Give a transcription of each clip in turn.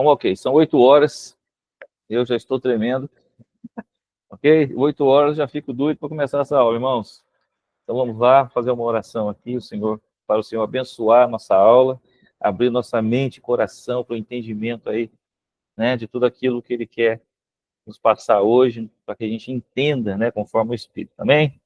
Então, ok, são 8 horas, eu já estou tremendo, ok? 8 horas, já fico doido para começar essa aula, irmãos. Então vamos lá fazer uma oração aqui, para o Senhor abençoar a nossa aula, abrir nossa mente e coração para o entendimento aí, né, de tudo aquilo que Ele quer nos passar hoje, para que a gente entenda, né, conforme o Espírito. Amém?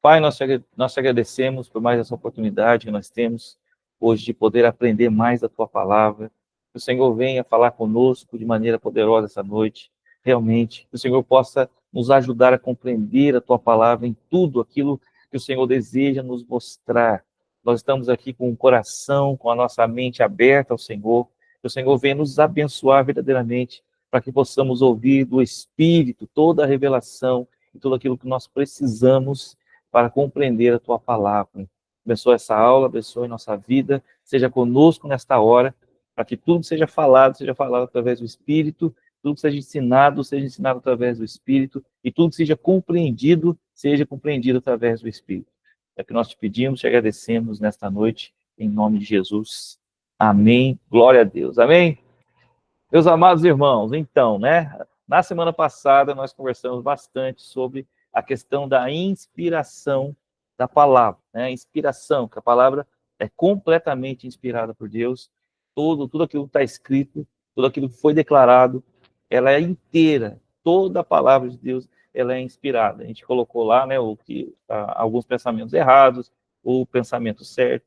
Pai, nós te agradecemos por mais essa oportunidade que nós temos hoje de poder aprender mais da Tua Palavra. Que o Senhor venha falar conosco de maneira poderosa essa noite, realmente. Que o Senhor possa nos ajudar a compreender a Tua Palavra em tudo aquilo que o Senhor deseja nos mostrar. Nós estamos aqui com o coração, com a nossa mente aberta ao Senhor. Que o Senhor venha nos abençoar verdadeiramente, para que possamos ouvir do Espírito toda a revelação e tudo aquilo que nós precisamos para compreender a Tua Palavra. Abençoe essa aula, abençoe nossa vida, seja conosco nesta hora, para que tudo seja falado através do Espírito, tudo que seja ensinado através do Espírito, e tudo que seja compreendido através do Espírito. É o que nós te pedimos, te agradecemos nesta noite, em nome de Jesus. Amém. Glória a Deus. Amém. Meus amados irmãos, então, né? Na semana passada nós conversamos bastante sobre a questão da inspiração da palavra, né? A inspiração, que a palavra é completamente inspirada por Deus, tudo aquilo que está escrito, tudo aquilo que foi declarado, ela é inteira, toda a palavra de Deus, ela é inspirada. A gente colocou lá, né, alguns pensamentos errados, o pensamento certo.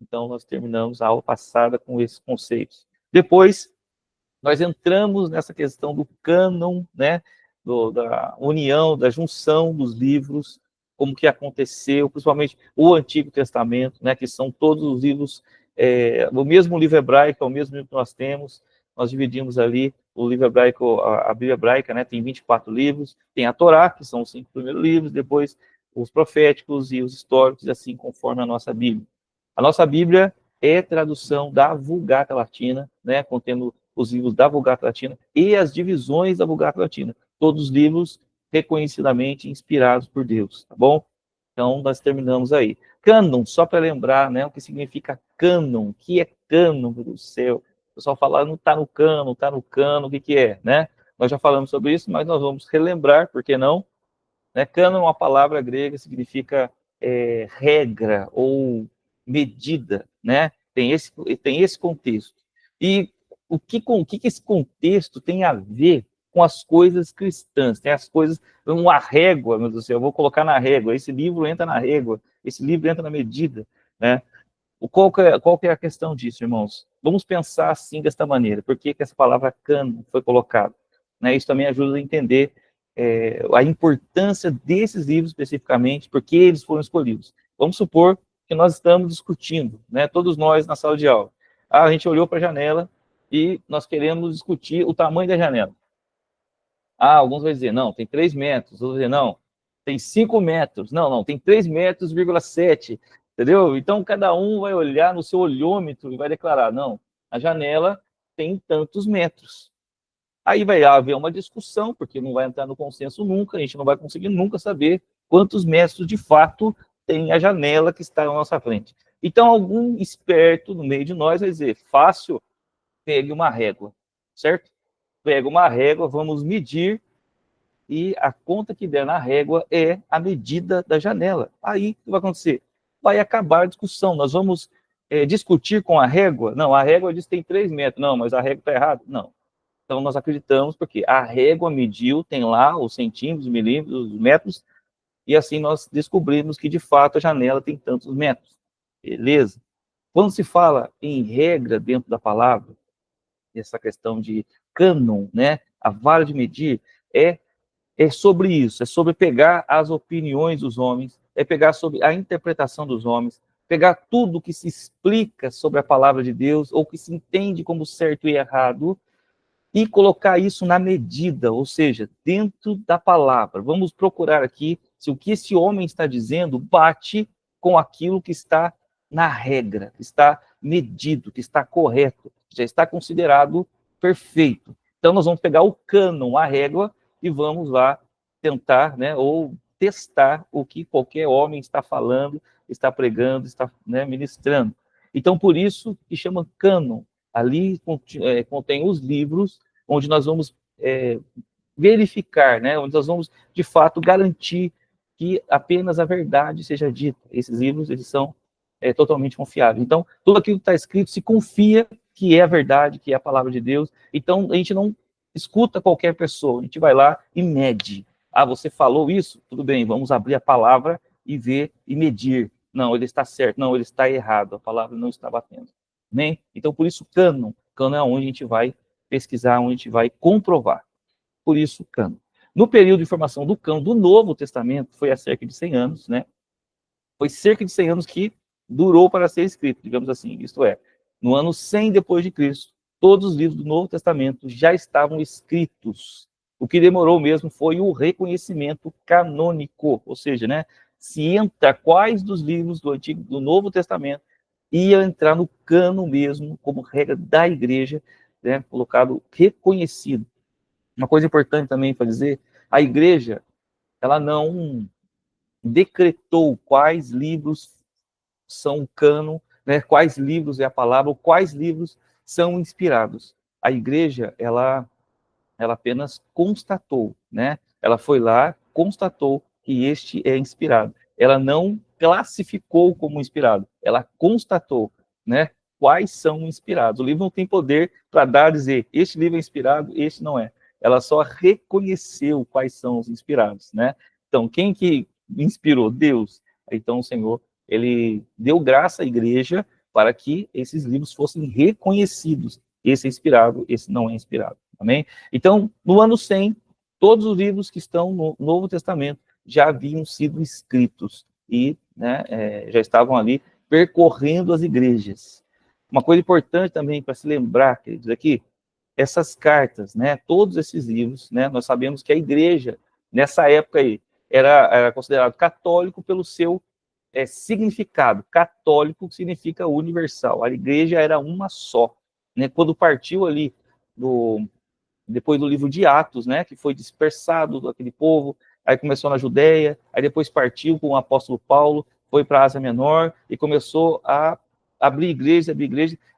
Então nós terminamos a aula passada com esses conceitos. Depois nós entramos nessa questão do cânon, né, da união, da junção dos livros, como que aconteceu, principalmente o Antigo Testamento, né, que são todos os livros, o mesmo livro hebraico, é o mesmo livro que nós temos, nós dividimos ali o livro hebraico, a Bíblia hebraica, né, tem 24 livros, tem a Torá, que são os 5 primeiros livros, depois os proféticos e os históricos, assim conforme a nossa Bíblia. A nossa Bíblia é tradução da Vulgata Latina, né, contendo os livros da Vulgata Latina e as divisões da Vulgata Latina. Todos os livros reconhecidamente inspirados por Deus, tá bom? Então, nós terminamos aí. Cânon, só para lembrar, né, o que significa cânon. O que é cânon, meu Deus do céu? O pessoal fala, não está no cano, o que é, né? Nós já falamos sobre isso, mas nós vamos relembrar, por que não? Né? Cânon é uma palavra grega, significa regra ou medida, né? Tem esse contexto. E o que esse contexto tem a ver com as coisas cristãs? Tem as coisas, uma régua, meu Deus do céu, eu vou colocar na régua, esse livro entra na régua, esse livro entra na medida, né? Qual que é a questão disso, irmãos? Vamos pensar assim, desta maneira. Por que essa palavra cânon foi colocada? Né? Isso também ajuda a entender a importância desses livros especificamente, porque eles foram escolhidos. Vamos supor que nós estamos discutindo, né, todos nós na sala de aula. A gente olhou para a janela e nós queremos discutir o tamanho da janela. Alguns vão dizer, não, tem 3 metros. Outros vão dizer, não, tem 5 metros. Não, tem 3 metros, 7. Entendeu? Então, cada um vai olhar no seu olhômetro e vai declarar, não, a janela tem tantos metros. Aí vai haver uma discussão, porque não vai entrar no consenso nunca, a gente não vai conseguir nunca saber quantos metros de fato tem a janela que está na nossa frente. Então, algum esperto no meio de nós vai dizer, fácil, pegue uma régua, certo? Pega uma régua, vamos medir, e a conta que der na régua é a medida da janela. Aí, o que vai acontecer? Vai acabar a discussão, nós vamos discutir com a régua? Não, a régua diz que tem 3 metros. Não, mas a régua está errada? Não. Então, nós acreditamos, porque a régua mediu, tem lá os centímetros, milímetros, os metros, e assim nós descobrimos que, de fato, a janela tem tantos metros. Beleza? Quando se fala em regra dentro da palavra, essa questão de cânon, né, a vara de medir, é sobre isso, é sobre pegar as opiniões dos homens, é pegar sobre a interpretação dos homens, pegar tudo que se explica sobre a palavra de Deus, ou que se entende como certo e errado, e colocar isso na medida, ou seja, dentro da palavra. Vamos procurar aqui se o que esse homem está dizendo bate com aquilo que está na regra, que está medido, que está correto, já está considerado perfeito. Então, nós vamos pegar o cânon, a régua, e vamos lá tentar, né, ou testar o que qualquer homem está falando, está pregando, está, né, ministrando. Então, por isso que chama cânon. Ali contém os livros onde nós vamos verificar, né, onde nós vamos, de fato, garantir que apenas a verdade seja dita. Esses livros, eles são totalmente confiáveis. Então, tudo aquilo que está escrito se confia que é a verdade, que é a palavra de Deus. Então, a gente não escuta qualquer pessoa, a gente vai lá e mede. Ah, você falou isso? Tudo bem, vamos abrir a palavra e ver e medir. Não, ele está certo, não, ele está errado, a palavra não está batendo. Né? Então, por isso, cânon. Cânon é onde a gente vai pesquisar, onde a gente vai comprovar. Por isso, cânon. No período de formação do cânon do Novo Testamento, foi há cerca de 100 anos, né? Foi cerca de 100 anos que durou para ser escrito, digamos assim, isto é, no ano 100 depois de Cristo, todos os livros do Novo Testamento já estavam escritos. O que demorou mesmo foi o reconhecimento canônico, ou seja, né, se entra quais dos livros do Novo Testamento ia entrar no cano mesmo, como regra da igreja, né, colocado reconhecido. Uma coisa importante também para dizer, a igreja, ela não decretou quais livros são cânon, né, quais livros é a palavra, ou quais livros são inspirados. A igreja, ela apenas constatou, né? Ela foi lá, constatou que este é inspirado. Ela não classificou como inspirado, ela constatou, né? Quais são inspirados. O livro não tem poder para dar, dizer, este livro é inspirado, este não é. Ela só reconheceu quais são os inspirados, né? Então, quem que inspirou? Deus. Então, o Senhor, ele deu graça à igreja para que esses livros fossem reconhecidos. Esse é inspirado, esse não é inspirado. Amém? Então, no ano 100, todos os livros que estão no Novo Testamento já haviam sido escritos e, né, já estavam ali percorrendo as igrejas. Uma coisa importante também para se lembrar, queridos, aqui, essas cartas, né, todos esses livros, né, nós sabemos que a igreja, nessa época aí, era considerado católico pelo seu significado. Católico significa universal. A igreja era uma só. Né? Quando partiu ali depois do livro de Atos, né, que foi dispersado aquele povo, aí começou na Judéia, aí depois partiu com o apóstolo Paulo, foi para a Ásia Menor e começou a abrir igreja.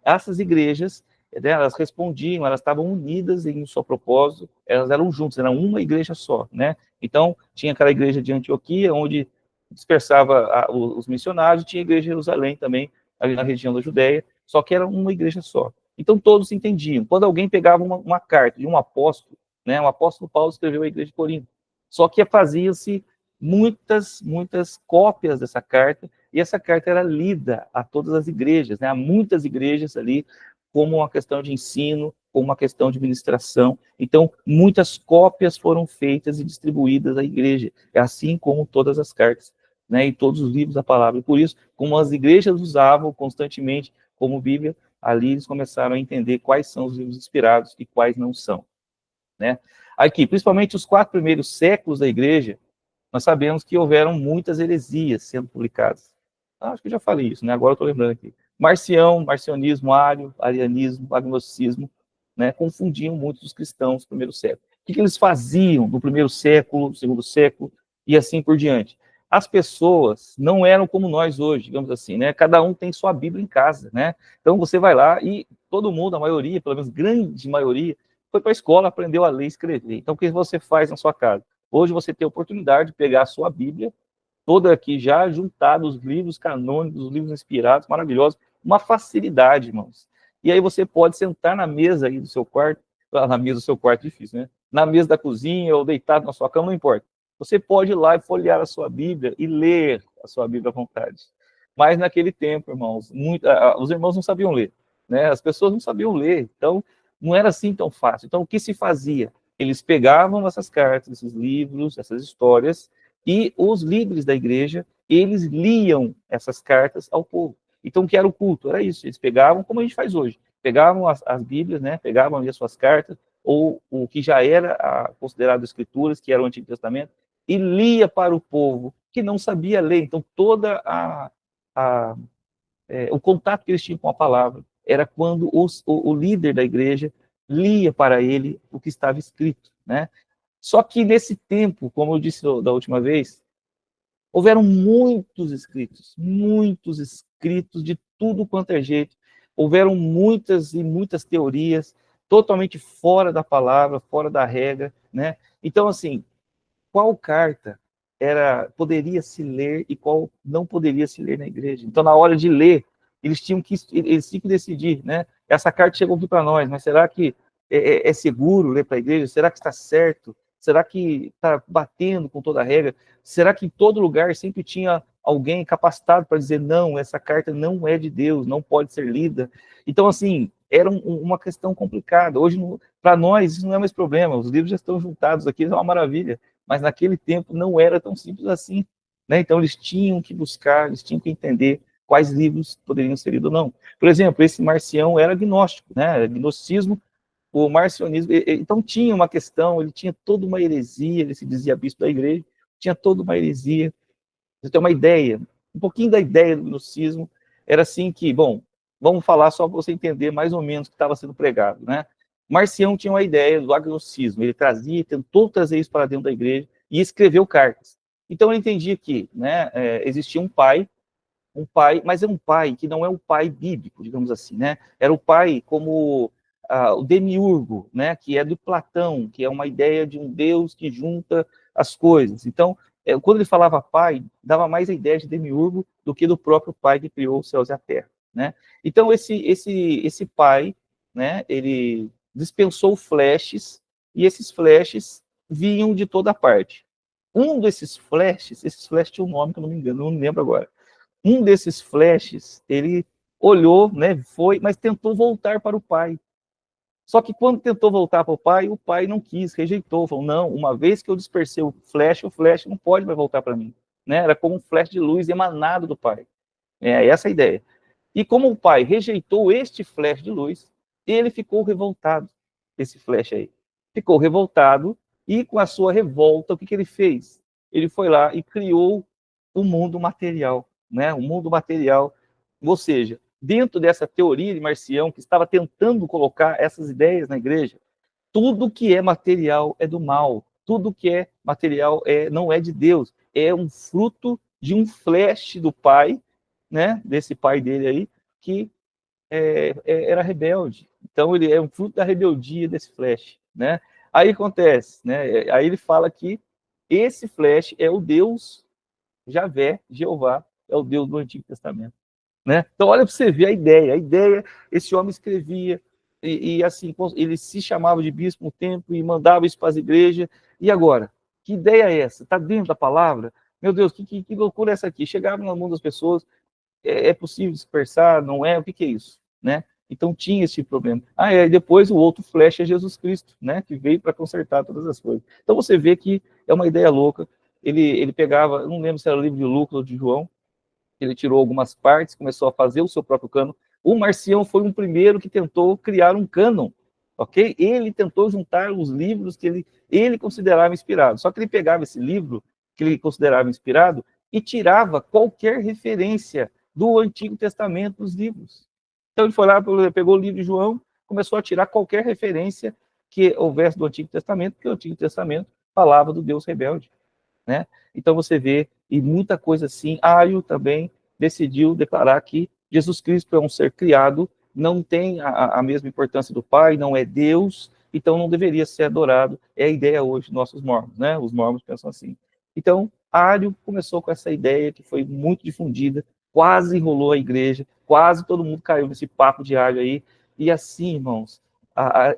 Essas igrejas, né, elas respondiam, elas estavam unidas em um só propósito, elas eram juntas, eram uma igreja só, né? Então, tinha aquela igreja de Antioquia, onde dispersava os missionários, tinha a igreja de Jerusalém também, ali na região da Judéia, só que era uma igreja só. Então, todos entendiam. Quando alguém pegava uma carta de um apóstolo, né, o apóstolo Paulo escreveu a igreja de Corinto, só que fazia-se muitas cópias dessa carta, e essa carta era lida a todas as igrejas, né, a muitas igrejas ali, como uma questão de ensino, como uma questão de ministração. Então, muitas cópias foram feitas e distribuídas à igreja, assim como todas as cartas, né, e todos os livros da palavra. E por isso, como as igrejas usavam constantemente como Bíblia, ali eles começaram a entender quais são os livros inspirados e quais não são, né? Aqui, principalmente os 4 primeiros séculos da igreja, nós sabemos que houveram muitas heresias sendo publicadas. Acho que eu já falei isso, né? Agora eu estou lembrando aqui. Marcionismo, arianismo, agnosticismo, né? Confundiam muito os cristãos do primeiro século. O que eles faziam no primeiro século, segundo século, e assim por diante? As pessoas não eram como nós hoje, digamos assim, né? Cada um tem sua Bíblia em casa, né? Então você vai lá e todo mundo, a maioria, pelo menos grande maioria, foi para a escola, aprendeu a ler e escrever. Então o que você faz na sua casa? Hoje você tem a oportunidade de pegar a sua Bíblia, toda aqui já juntada, os livros canônicos, os livros inspirados, maravilhosos, uma facilidade, irmãos. E aí você pode sentar na mesa aí do seu quarto, na mesa do seu quarto é difícil, né? Na mesa da cozinha ou deitado na sua cama, não importa. Você pode ir lá e folhear a sua Bíblia e ler a sua Bíblia à vontade. Mas naquele tempo, irmãos, os irmãos não sabiam ler, né? As pessoas não sabiam ler, então não era assim tão fácil. Então o que se fazia? Eles pegavam essas cartas, esses livros, essas histórias, e os líderes da igreja, eles liam essas cartas ao povo. Então o que era o culto? Era isso, eles pegavam, como a gente faz hoje, pegavam as Bíblias, né? Pegavam ali as suas cartas, ou o que já era considerado escrituras, que era o Antigo Testamento, e lia para o povo que não sabia ler. Então, toda o contato que eles tinham com a palavra era quando o líder da igreja lia para ele o que estava escrito, né? Só que nesse tempo, como eu disse da última vez, houveram muitos escritos de tudo quanto é jeito, houveram muitas e muitas teorias totalmente fora da palavra, fora da regra, né? Então, assim, qual carta poderia se ler e qual não poderia se ler na igreja? Então, na hora de ler, eles tinham que decidir, né? Essa carta chegou aqui para nós, mas será que é seguro ler para a igreja? Será que está certo? Será que está batendo com toda a regra? Será que em todo lugar sempre tinha alguém capacitado para dizer não, essa carta não é de Deus, não pode ser lida? Então, assim, era uma questão complicada. Hoje, para nós, isso não é mais problema. Os livros já estão juntados aqui, é uma maravilha. Mas naquele tempo não era tão simples assim, né? Então eles tinham que buscar, eles tinham que entender quais livros poderiam ser lidos ou não. Por exemplo, esse Marcião era agnóstico, né? Agnosticismo, o marcionismo, então tinha uma questão, ele tinha toda uma heresia, ele se dizia bispo da igreja, tinha toda uma heresia. Você tem uma ideia, um pouquinho da ideia do gnosticismo era assim que, bom, vamos falar só para você entender mais ou menos o que estava sendo pregado, né? Marcião tinha uma ideia do agnosticismo, ele trazia, tentou trazer isso para dentro da igreja e escreveu cartas. Então ele entendia que, né, existia um pai, mas é um pai que não é um pai bíblico, digamos assim, né? Era o pai como o demiurgo, né? Que é do Platão, que é uma ideia de um Deus que junta as coisas. Então, quando ele falava pai, dava mais a ideia de demiurgo do que do próprio pai que criou os céus e a terra, né? Então, esse pai, né? Ele dispensou flashes e esses flashes vinham de toda parte. Um desses flashes tinha um nome que eu não me engano, não me lembro agora. Um desses flashes, ele olhou, né, foi, mas tentou voltar para o pai. Só que quando tentou voltar para o pai não quis, rejeitou, falou, não, uma vez que eu dispersei o flash não pode mais voltar para mim. Né? Era como um flash de luz emanado do pai. É essa a ideia. E como o pai rejeitou este flash de luz, ele ficou revoltado, esse flash aí. Ficou revoltado e com a sua revolta, o que ele fez? Ele foi lá e criou o mundo material, né? O mundo material, ou seja, dentro dessa teoria de Marcião, que estava tentando colocar essas ideias na igreja, tudo que é material é do mal, tudo que é material não é de Deus, é um fruto de um flash do pai, né, desse pai dele aí, que era rebelde. Então ele é um fruto da rebeldia desse flash, né? Aí acontece, né? Aí ele fala que esse flash é o Deus Javé, Jeová, é o Deus do Antigo Testamento. Né? Então, olha para você ver a ideia, esse homem escrevia, e assim, ele se chamava de bispo um tempo e mandava isso para as igrejas, e agora? Que ideia é essa? Está dentro da palavra? Meu Deus, que loucura é essa aqui? Chegava no mundo das pessoas, é possível dispersar, não é? O que é isso? Né? Então tinha esse problema. E depois o outro flash é Jesus Cristo, né? Que veio para consertar todas as coisas. Então você vê que é uma ideia louca. Ele pegava, não lembro se era o livro de Lucas ou de João, ele tirou algumas partes, começou a fazer o seu próprio cânon. O Marcião foi um primeiro que tentou criar um cânon, ok? Ele tentou juntar os livros que ele considerava inspirados. Só que ele pegava esse livro que ele considerava inspirado e tirava qualquer referência do Antigo Testamento dos livros. Então ele foi lá, pegou o livro de João, começou a tirar qualquer referência que houvesse do Antigo Testamento, porque o Antigo Testamento falava do Deus rebelde. Né? Então você vê, e muita coisa assim, Ario também decidiu declarar que Jesus Cristo é um ser criado, não tem a mesma importância do Pai, não é Deus, então não deveria ser adorado. É a ideia hoje dos nossos mormons, né? Os mormons pensam assim. Então, Ario começou com essa ideia que foi muito difundida, quase enrolou a igreja, quase todo mundo caiu nesse papo de Ario aí, e assim, irmãos,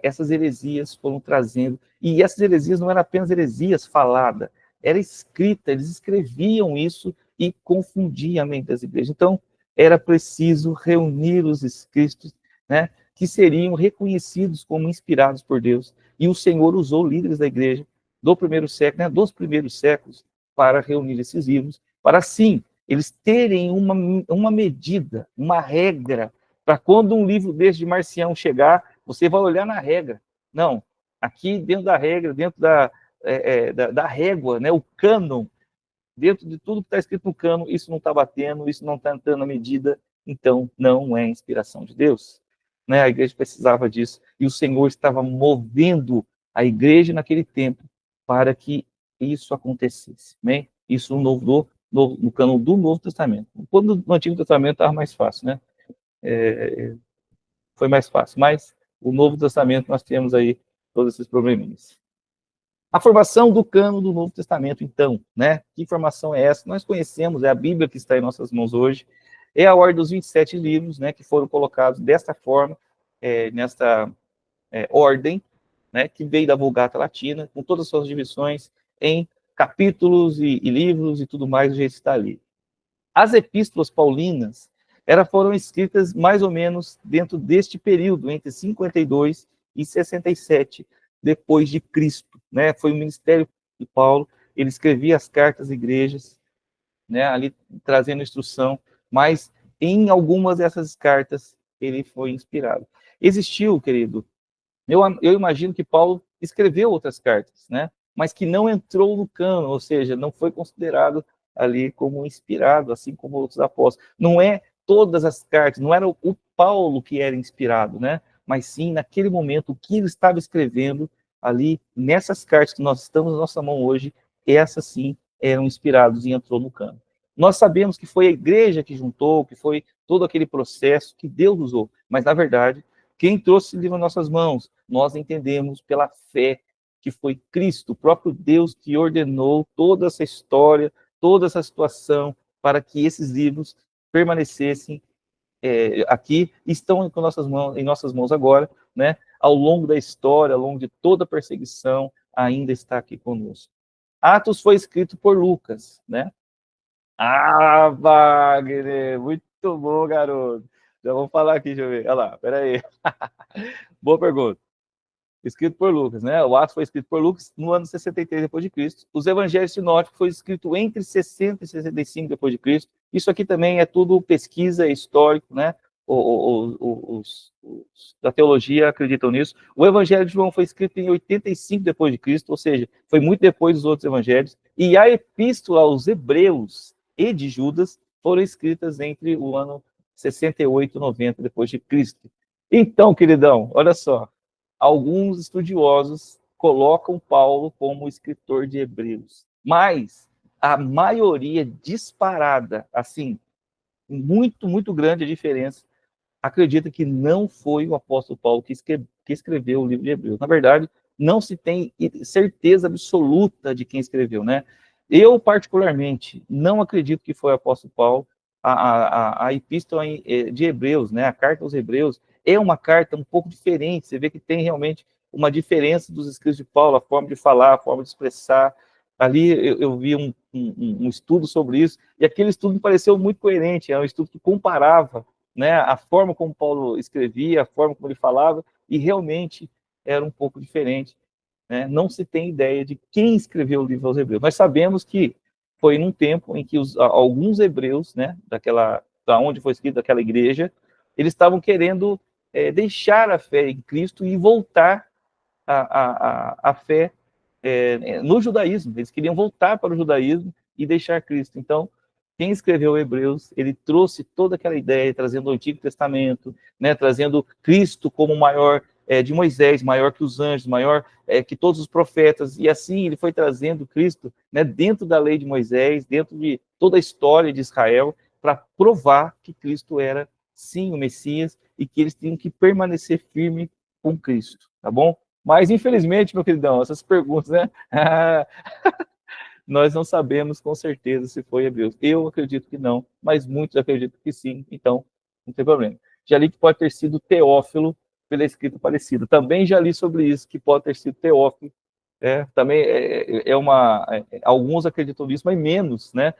essas heresias foram trazendo, e essas heresias não eram apenas heresias faladas, era escrita, eles escreviam isso e confundiam a mente das igrejas. Então, era preciso reunir os escritos, né, que seriam reconhecidos como inspirados por Deus. E o Senhor usou líderes da igreja do primeiro século, né, dos primeiros séculos, para reunir esses livros, para assim eles terem uma medida, uma regra, para quando um livro desse de Marcião chegar, você vai olhar na regra. Não, aqui dentro da regra, dentro da régua, né, o cânon, dentro de tudo que está escrito no cânon, isso não está batendo, isso não está entrando na medida, então não é inspiração de Deus. Né? A igreja precisava disso, e o Senhor estava movendo a igreja naquele tempo para que isso acontecesse. Né? Isso no cânon do Novo Testamento. Quando no Antigo Testamento estava mais fácil, né? foi mais fácil. Mas o Novo Testamento nós temos aí todos esses probleminhas. A formação do cânon do Novo Testamento, então, né? Que informação é essa? Nós conhecemos, é a Bíblia que está em nossas mãos hoje, é a ordem dos 27 livros, né? Que foram colocados desta forma, nesta ordem, né? Que veio da Vulgata Latina, com todas as suas divisões em capítulos e livros e tudo mais, o jeito está ali. As epístolas paulinas foram escritas mais ou menos dentro deste período, entre 52 e 67 depois de Cristo, né? Foi o ministério de Paulo, ele escrevia as cartas às igrejas, né? Ali trazendo instrução, mas em algumas dessas cartas ele foi inspirado. Existiu, querido, eu imagino que Paulo escreveu outras cartas, né? Mas que não entrou no cânon, ou seja, não foi considerado ali como inspirado, assim como outros apóstolos. Não é todas as cartas, não era o Paulo que era inspirado, né? Mas sim, naquele momento, o que ele estava escrevendo ali, nessas cartas que nós estamos na nossa mão hoje, essas sim eram inspiradas e entrou no cânon. Nós sabemos que foi a igreja que juntou, que foi todo aquele processo que Deus usou, mas na verdade, quem trouxe o livro nas nossas mãos, nós entendemos pela fé que foi Cristo, o próprio Deus que ordenou toda essa história, toda essa situação, para que esses livros permanecessem aqui, estão em nossas mãos agora, né? Ao longo da história, ao longo de toda a perseguição, ainda está aqui conosco. Atos foi escrito por Lucas, né? Ah, Wagner, muito bom, garoto. Já vamos falar aqui, deixa eu ver. Olha lá, peraí. Boa pergunta. Escrito por Lucas, né? O Atos foi escrito por Lucas no ano 63 depois de Cristo. Os Evangelhos sinóticos foi escrito entre 60 e 65 depois de Cristo. Isso aqui também é tudo pesquisa histórico, né? Os da teologia acreditam nisso. O Evangelho de João foi escrito em 85 depois de Cristo, ou seja, foi muito depois dos outros evangelhos. E a Epístola aos Hebreus e de Judas foram escritas entre o ano 68 e 90 depois de Cristo. Então, queridão, olha só. Alguns estudiosos colocam Paulo como escritor de Hebreus, mas a maioria disparada, assim, muito grande a diferença, acredita que não foi o apóstolo Paulo que escreveu o livro de Hebreus. Na verdade, não se tem certeza absoluta de quem escreveu, né? Eu, particularmente, não acredito que foi o apóstolo Paulo. A epístola de Hebreus, né? A carta aos Hebreus, é uma carta um pouco diferente. Você vê que tem realmente uma diferença dos escritos de Paulo, a forma de falar, a forma de expressar. Ali eu vi um estudo sobre isso, e aquele estudo me pareceu muito coerente. É um estudo que comparava, né, a forma como Paulo escrevia, a forma como ele falava, e realmente era um pouco diferente. Né? Não se tem ideia de quem escreveu o livro aos Hebreus. Nós sabemos que foi num tempo em que alguns hebreus, né, da onde foi escrito aquela igreja, eles estavam querendo deixar a fé em Cristo e voltar a fé no judaísmo. Eles queriam voltar para o judaísmo e deixar Cristo. Então, quem escreveu Hebreus, ele trouxe toda aquela ideia, trazendo o Antigo Testamento, né, trazendo Cristo como maior de Moisés, maior que os anjos, maior que todos os profetas, e assim ele foi trazendo Cristo, né, dentro da lei de Moisés, dentro de toda a história de Israel, para provar que Cristo era, sim, o Messias, e que eles tinham que permanecer firme com Cristo, tá bom? Mas, infelizmente, meu queridão, essas perguntas, né? Nós não sabemos com certeza se foi Hebreus. Eu acredito que não, mas muitos acreditam que sim, então não tem problema. Já li que pode ter sido Teófilo pela escrita parecida. Também já li sobre isso, que pode ter sido Teófilo. Também alguns acreditam nisso, mas menos, né?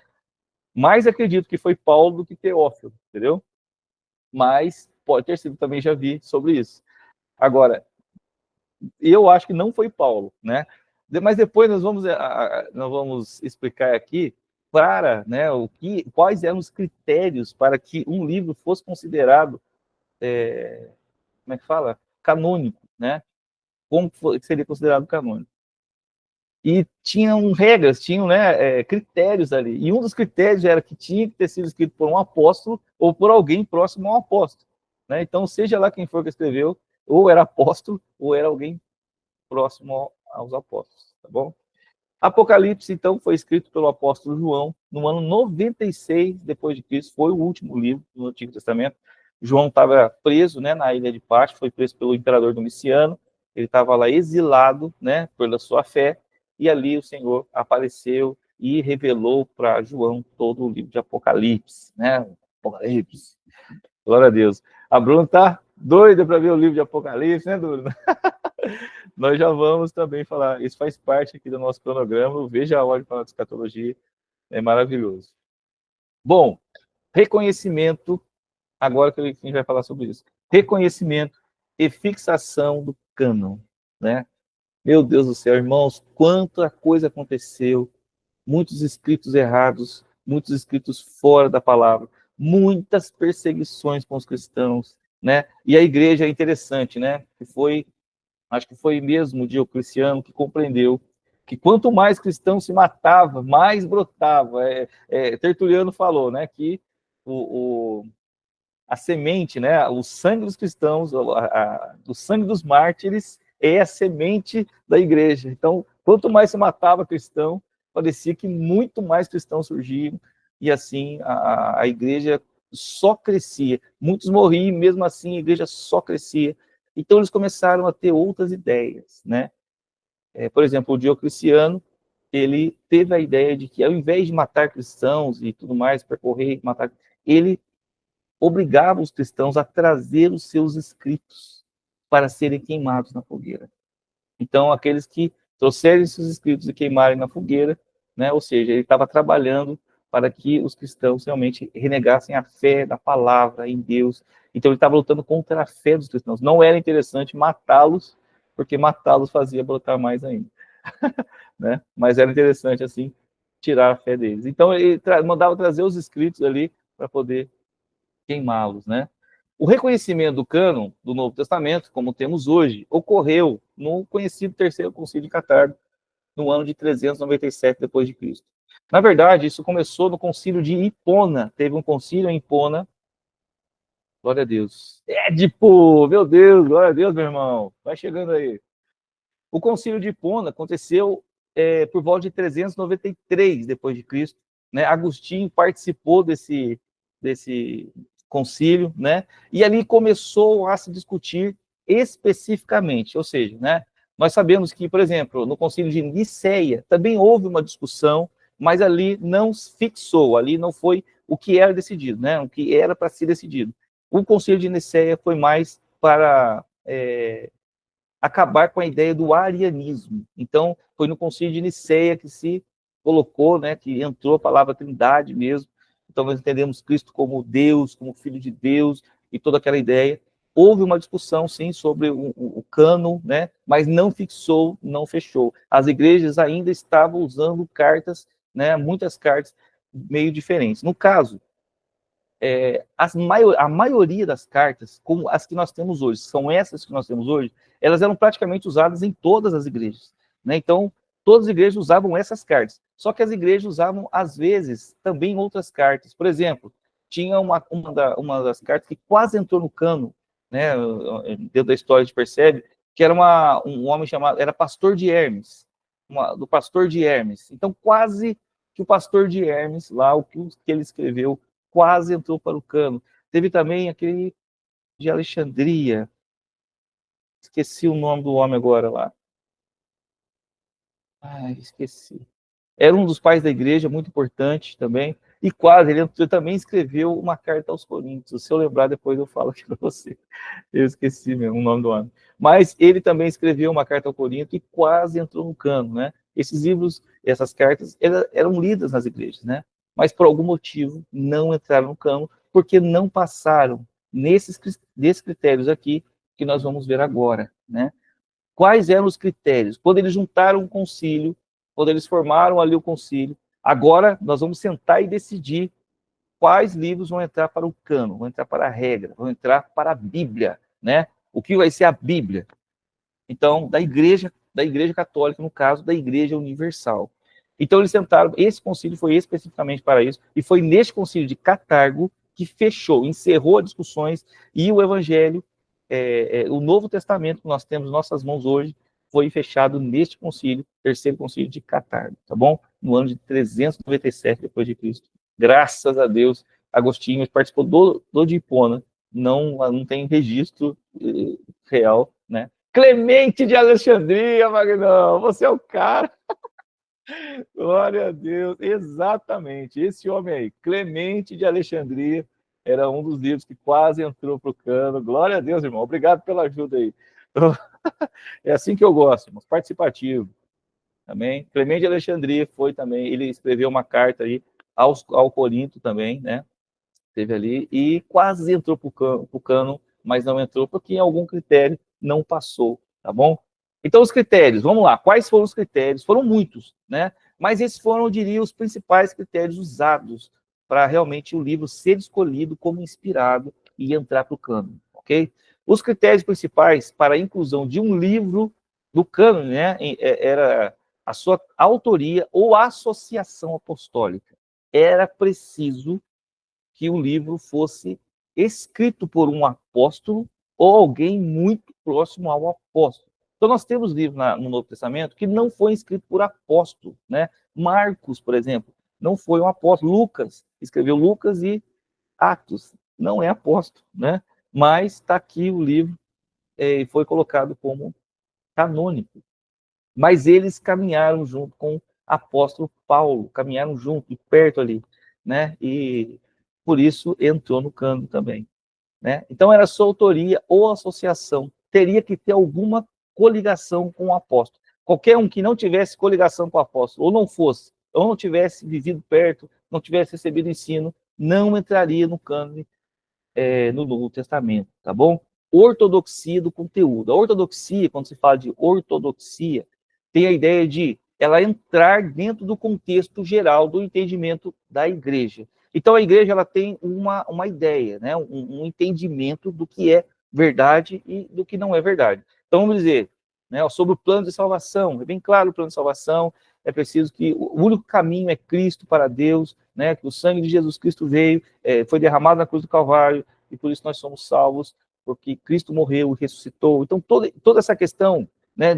Mais acredito que foi Paulo do que Teófilo, entendeu? Mas pode ter sido, também já vi sobre isso. Agora, eu acho que não foi Paulo, né? Mas depois nós vamos explicar aqui para, né, quais eram os critérios para que um livro fosse considerado, como é que fala? Canônico, né? Como seria considerado canônico? E tinham regras, tinham, né, critérios ali. E um dos critérios era que tinha que ter sido escrito por um apóstolo ou por alguém próximo ao apóstolo, né? Então, seja lá quem for que escreveu, ou era apóstolo ou era alguém próximo aos apóstolos, tá bom? Apocalipse, então, foi escrito pelo apóstolo João no ano 96 depois de Cristo, foi o último livro do Antigo Testamento. João estava preso, né, na ilha de Patmos, foi preso pelo imperador Domiciano, ele estava lá exilado, né, pela sua fé, e ali o Senhor apareceu e revelou para João todo o livro de Apocalipse, né, Apocalipse, glória a Deus. A Bruna tá doida para ver o livro de Apocalipse, né, Bruna? Nós já vamos também falar, isso faz parte aqui do nosso cronograma, veja a hora de falar de escatologia, é maravilhoso. Bom, reconhecimento, agora que a gente vai falar sobre isso, reconhecimento e fixação do cânon, né? Meu Deus do céu, irmãos, quanta coisa aconteceu, muitos escritos errados, muitos escritos fora da palavra, muitas perseguições com os cristãos, né? E a igreja é interessante, né? Que foi, acho que foi mesmo Diocleciano que compreendeu que quanto mais cristão se matava, mais brotava. Tertuliano falou, né? Que a semente, né? O sangue dos cristãos, o sangue dos mártires é a semente da igreja. Então, quanto mais se matava cristão, parecia que muito mais cristãos surgiam, e assim a igreja só crescia. Muitos morriam, e mesmo assim a igreja só crescia. Então eles começaram a ter outras ideias, né? Por exemplo, o Diocleciano, ele teve a ideia de que ao invés de matar cristãos e tudo mais, percorrer, matar, ele obrigava os cristãos a trazer os seus escritos para serem queimados na fogueira. Então, aqueles que trouxerem seus escritos e queimarem na fogueira, né, ou seja, ele estava trabalhando para que os cristãos realmente renegassem a fé da palavra em Deus. Então, ele estava lutando contra a fé dos cristãos. Não era interessante matá-los, porque matá-los fazia brotar mais ainda. Né? Mas era interessante, assim, tirar a fé deles. Então, ele mandava trazer os escritos ali para poder queimá-los, né? O reconhecimento do cânon do Novo Testamento, como temos hoje, ocorreu no conhecido Terceiro Concílio de Cartago, no ano de 397 depois de Cristo. Na verdade, isso começou no Concílio de Hipona. Teve um concílio em Hipona. Glória a Deus. Édipo, meu Deus, glória a Deus, meu irmão. Vai chegando aí. O Concílio de Hipona aconteceu por volta de 393 depois de Cristo, né? Agostinho participou desse concílio, né? E ali começou a se discutir especificamente, ou seja, né? Nós sabemos que, por exemplo, no Concílio de Niceia também houve uma discussão, mas ali não fixou, ali não foi o que era decidido, né? O que era para ser decidido. O Concílio de Niceia foi mais para acabar com a ideia do arianismo. Então, foi no Concílio de Niceia que se colocou, né, que entrou a palavra trindade mesmo. Então, nós entendemos Cristo como Deus, como Filho de Deus, e toda aquela ideia. Houve uma discussão, sim, sobre o cânon, né, mas não fixou, não fechou. As igrejas ainda estavam usando cartas, né, muitas cartas meio diferentes. No caso, a maioria das cartas, como as que nós temos hoje, são essas que nós temos hoje, elas eram praticamente usadas em todas as igrejas, né? Então, todas as igrejas usavam essas cartas. Só que as igrejas usavam, às vezes, também outras cartas. Por exemplo, tinha uma das cartas que quase entrou no cano, né? Dentro da história a gente percebe, que era um homem chamado, era pastor de Hermes, do pastor de Hermes. Então, quase que o pastor de Hermes, lá, o que ele escreveu, quase entrou para o cano. Teve também aquele de Alexandria, esqueci o nome do homem agora lá. Ai, esqueci. Era um dos pais da igreja, muito importante também, e quase, ele também escreveu uma carta aos Coríntios. Se eu lembrar, depois eu falo aqui para você. Eu esqueci mesmo o nome do homem. Mas ele também escreveu uma carta ao Corinto e quase entrou no cano, né? Esses livros, essas cartas, eram lidas nas igrejas, né? Mas por algum motivo não entraram no cano, porque não passaram desses critérios aqui que nós vamos ver agora, né? Quais eram os critérios? Quando eles juntaram um concílio, quando eles formaram ali o concílio, agora nós vamos sentar e decidir quais livros vão entrar para o cano, vão entrar para a regra, vão entrar para a Bíblia, né? O que vai ser a Bíblia? Então, da igreja católica, no caso, da igreja universal. Então, eles sentaram, esse concílio foi especificamente para isso, e foi neste concílio de Cartago que fechou, encerrou as discussões, e o evangelho, o Novo Testamento que nós temos em nossas mãos hoje, foi fechado neste concílio, terceiro concílio de Cartago, tá bom? No ano de 397 depois de Cristo. Graças a Deus, Agostinho participou do de Hipona, não tem registro real, né? Clemente de Alexandria, Magnão, você é o cara. Glória a Deus, exatamente, esse homem aí, Clemente de Alexandria, era um dos livros que quase entrou para o cano. Glória a Deus, irmão, obrigado pela ajuda aí. Então, é assim que eu gosto, irmão, participativo. Também, Clemente de Alexandria foi também, ele escreveu uma carta aí ao Corinto também, né? Teve ali, e quase entrou para o cano, mas não entrou porque em algum critério não passou, tá bom? Então, os critérios, vamos lá, quais foram os critérios? Foram muitos, né? Mas esses foram, eu diria, os principais critérios usados para realmente o livro ser escolhido como inspirado e entrar para o cânone, ok? Os critérios principais para a inclusão de um livro no cânone, né, era a sua autoria ou associação apostólica. Era preciso que o livro fosse escrito por um apóstolo ou alguém muito próximo ao apóstolo. Então, nós temos livros no Novo Testamento que não foi escrito por apóstolo, né? Marcos, por exemplo, não foi um apóstolo. Lucas, escreveu Lucas e Atos, não é apóstolo, né? Mas está aqui o livro, foi colocado como canônico. Mas eles caminharam junto com o apóstolo Paulo, caminharam junto, perto ali, né? E por isso entrou no cânone também, né? Então era sua autoria ou associação, teria que ter alguma coligação com o apóstolo. Qualquer um que não tivesse coligação com o apóstolo, ou não fosse, ou não tivesse vivido perto, não tivesse recebido ensino, não entraria no cânone no Novo Testamento, tá bom? Ortodoxia do conteúdo. A ortodoxia, quando se fala de ortodoxia, tem a ideia de ela entrar dentro do contexto geral do entendimento da igreja. Então, a igreja ela tem uma ideia, né? Um entendimento do que é verdade e do que não é verdade. Então, vamos dizer, né, sobre o plano de salvação, é bem claro o plano de salvação, é preciso que o único caminho é Cristo para Deus, né, que o sangue de Jesus Cristo veio, foi derramado na cruz do Calvário, e por isso nós somos salvos, porque Cristo morreu e ressuscitou. Então, toda essa questão, né,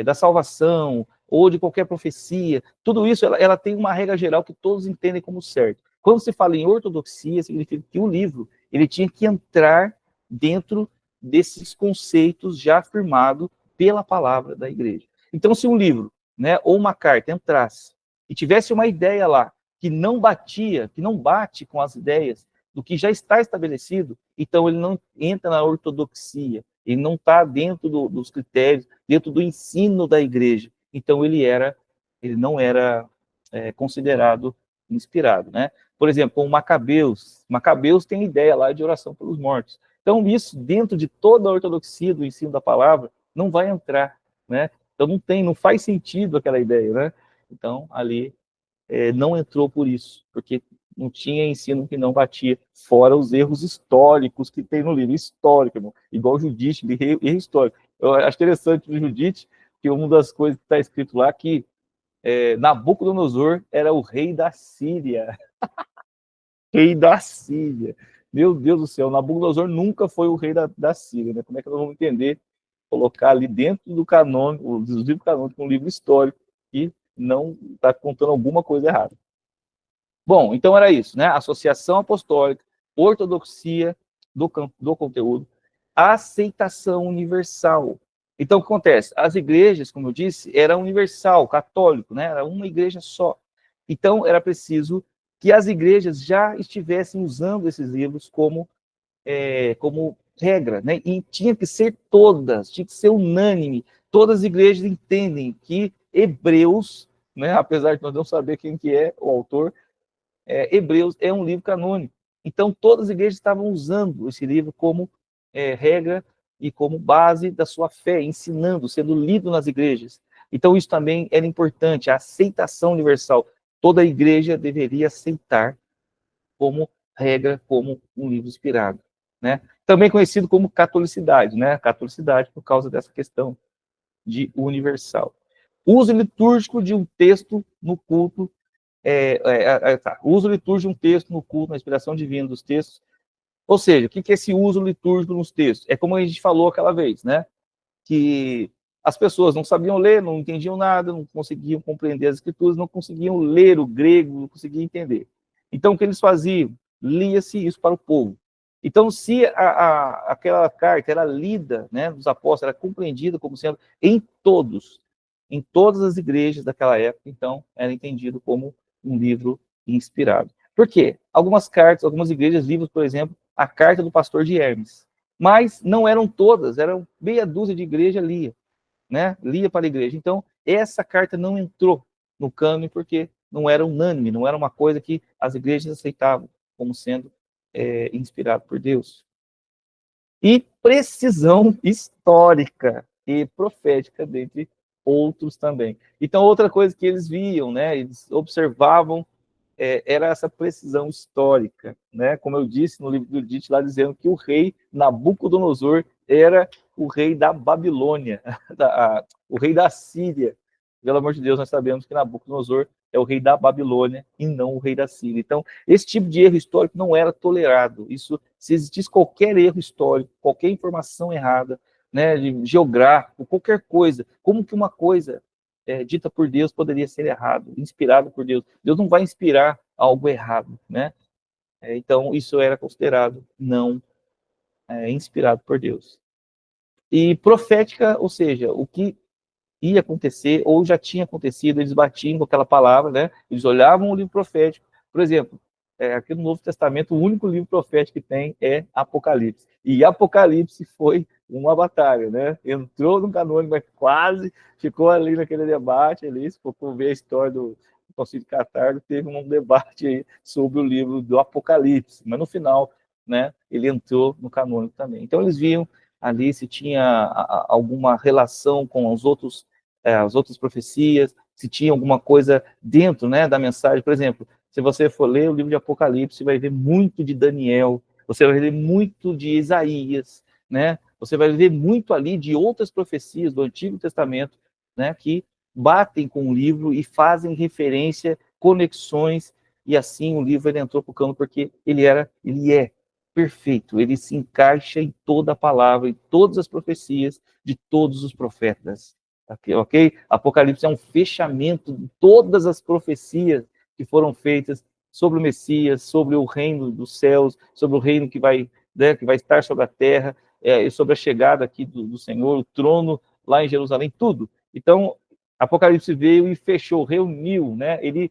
da salvação, ou de qualquer profecia, tudo isso, ela tem uma regra geral que todos entendem como certo. Quando se fala em ortodoxia, significa que o livro, ele tinha que entrar dentro desses conceitos já afirmados pela palavra da igreja. Então, se um livro, né, ou uma carta entrasse e tivesse uma ideia lá que não batia, que não bate com as ideias do que já está estabelecido, então ele não entra na ortodoxia, ele não está dentro dos critérios, dentro do ensino da igreja. Então ele não era considerado inspirado, né? Por exemplo, com Macabeus tem ideia lá de oração pelos mortos. Então isso dentro de toda a ortodoxia do ensino da palavra não vai entrar, né? Então não faz sentido aquela ideia, né? Então ali não entrou por isso, porque não tinha ensino que não batia, fora os erros históricos que tem no livro, histórico, irmão. Igual Judite, erro histórico. Eu acho interessante no Judite, que uma das coisas que está escrito lá, que Nabucodonosor era o rei da Síria. Rei da Síria. Meu Deus do céu, Nabucodonosor nunca foi o rei da Síria, né? Como é que nós vamos entender, colocar ali dentro do canônico, dos livros canônicos, um livro histórico, que não está contando alguma coisa errada. Bom, então era isso, né? Associação apostólica, ortodoxia do conteúdo, aceitação universal. Então, o que acontece? As igrejas, como eu disse, era universal, católico, né? Era uma igreja só. Então, era preciso que as igrejas já estivessem usando esses livros como regra, né? E tinha que ser todas, tinha que ser unânime. Todas as igrejas entendem que Hebreus, né? Apesar de nós não saber quem que é o autor, Hebreus é um livro canônico. Então, todas as igrejas estavam usando esse livro como regra e como base da sua fé, ensinando, sendo lido nas igrejas. Então, isso também era importante, a aceitação universal. Toda a igreja deveria aceitar como regra, como um livro inspirado, né? Também conhecido como catolicidade, né? Catolicidade por causa dessa questão de universal. Uso litúrgico de um texto no culto uso litúrgico de um texto no culto, na inspiração divina dos textos. Ou seja, o que é esse uso litúrgico nos textos? É como a gente falou aquela vez, né? Que as pessoas não sabiam ler, não entendiam nada, não conseguiam compreender as escrituras, não conseguiam ler o grego, não conseguiam entender. Então, o que eles faziam? lia-se isso para o povo. Então, se aquela carta era lida, né, dos apóstolos, era compreendida como sendo em todas as igrejas daquela época, então era entendido como um livro inspirado. Por quê? Algumas cartas, algumas igrejas, livros, por exemplo, a carta do pastor de Hermes, mas não eram todas, eram meia dúzia de igrejas lia, né? Lia para a igreja. Então, essa carta não entrou no cânone porque não era unânime, não era uma coisa que as igrejas aceitavam como sendo inspirado por Deus. E precisão histórica e profética, dentre outros também. Então, outra coisa que eles viam, né, eles observavam, era essa precisão histórica, né? Como eu disse no livro do Judite, lá dizendo que o rei Nabucodonosor era o rei da Babilônia, o rei da Síria. Pelo amor de Deus, nós sabemos que Nabucodonosor é o rei da Babilônia e não o rei da Síria. Então, esse tipo de erro histórico não era tolerado. Isso, se existisse qualquer erro histórico, qualquer informação errada, né, de geográfico, qualquer coisa, como que uma coisa dita por Deus poderia ser errado, inspirado por Deus. Deus não vai inspirar algo errado, né? Então, isso era considerado não inspirado por Deus. E profética, ou seja, o que ia acontecer, ou já tinha acontecido, eles batiam com aquela palavra, né? Eles olhavam o livro profético. Por exemplo, aqui no Novo Testamento, o único livro profético que tem é Apocalipse. E Apocalipse foi uma batalha, né? Entrou no canônico, mas quase ficou ali naquele debate ali. Se for ver a história do Concílio de Cartago, teve um debate aí sobre o livro do Apocalipse, mas no final, né, ele entrou no canônico também. Então eles viam ali se tinha alguma relação com as outras profecias, se tinha alguma coisa dentro, né, da mensagem. Por exemplo, se você for ler o livro de Apocalipse, você vai ver muito de Daniel, você vai ver muito de Isaías, né? Você vai ver muito ali de outras profecias do Antigo Testamento, né, que batem com o livro e fazem referência, conexões, e assim o livro ele entrou para o cano porque ele é perfeito, ele se encaixa em toda a palavra, em todas as profecias de todos os profetas. Ok? Apocalipse é um fechamento de todas as profecias que foram feitas sobre o Messias, sobre o reino dos céus, sobre o reino que vai estar sobre a terra, sobre a chegada aqui do Senhor, o trono lá em Jerusalém, tudo. Então, Apocalipse veio e fechou, reuniu, né? Ele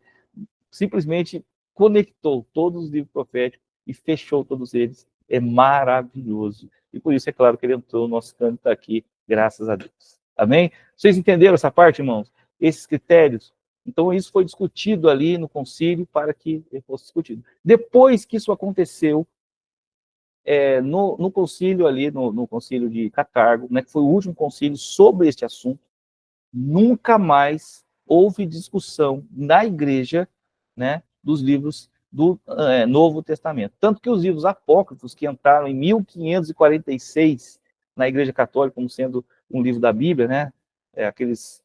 simplesmente conectou todos os livros proféticos e fechou todos eles. É maravilhoso. E por isso, é claro que ele entrou, o nosso canto está aqui, graças a Deus. Amém? Vocês entenderam essa parte, irmãos? Esses critérios? Então, isso foi discutido ali no concílio para que ele fosse discutido. Depois que isso aconteceu, no concílio ali, no concílio de Catargo, né, que foi o último concílio sobre este assunto, nunca mais houve discussão na igreja, né, dos livros do Novo Testamento. Tanto que os livros apócrifos, que entraram em 1546 na Igreja Católica como sendo um livro da Bíblia, né, aqueles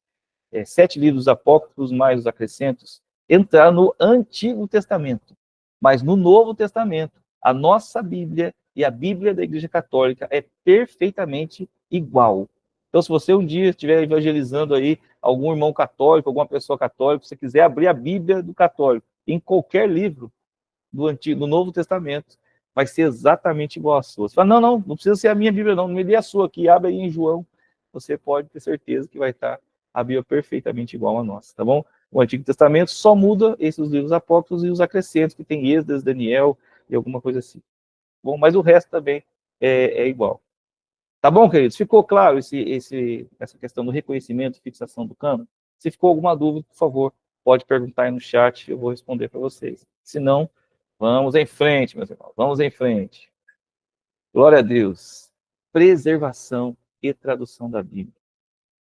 7 livros apócrifos mais os acrescentos, entraram no Antigo Testamento. Mas no Novo Testamento, a nossa Bíblia e a Bíblia da Igreja Católica é perfeitamente igual. Então, se você um dia estiver evangelizando aí algum irmão católico, alguma pessoa católica, se você quiser abrir a Bíblia do católico em qualquer livro do Novo Testamento, vai ser exatamente igual à sua. Você fala, não precisa ser a minha Bíblia não me dê a sua aqui, abre aí em João. Você pode ter certeza que vai estar a Bíblia perfeitamente igual a nossa, tá bom? O Antigo Testamento só muda esses livros apócrifos e os acrescentos, que tem Êxodo, Daniel e alguma coisa assim. Bom, mas o resto também é igual. Tá bom, queridos? Ficou claro essa questão do reconhecimento e fixação do cânon? Se ficou alguma dúvida, por favor, pode perguntar aí no chat, eu vou responder para vocês. Se não, vamos em frente, meus irmãos, vamos em frente. Glória a Deus. Preservação e tradução da Bíblia.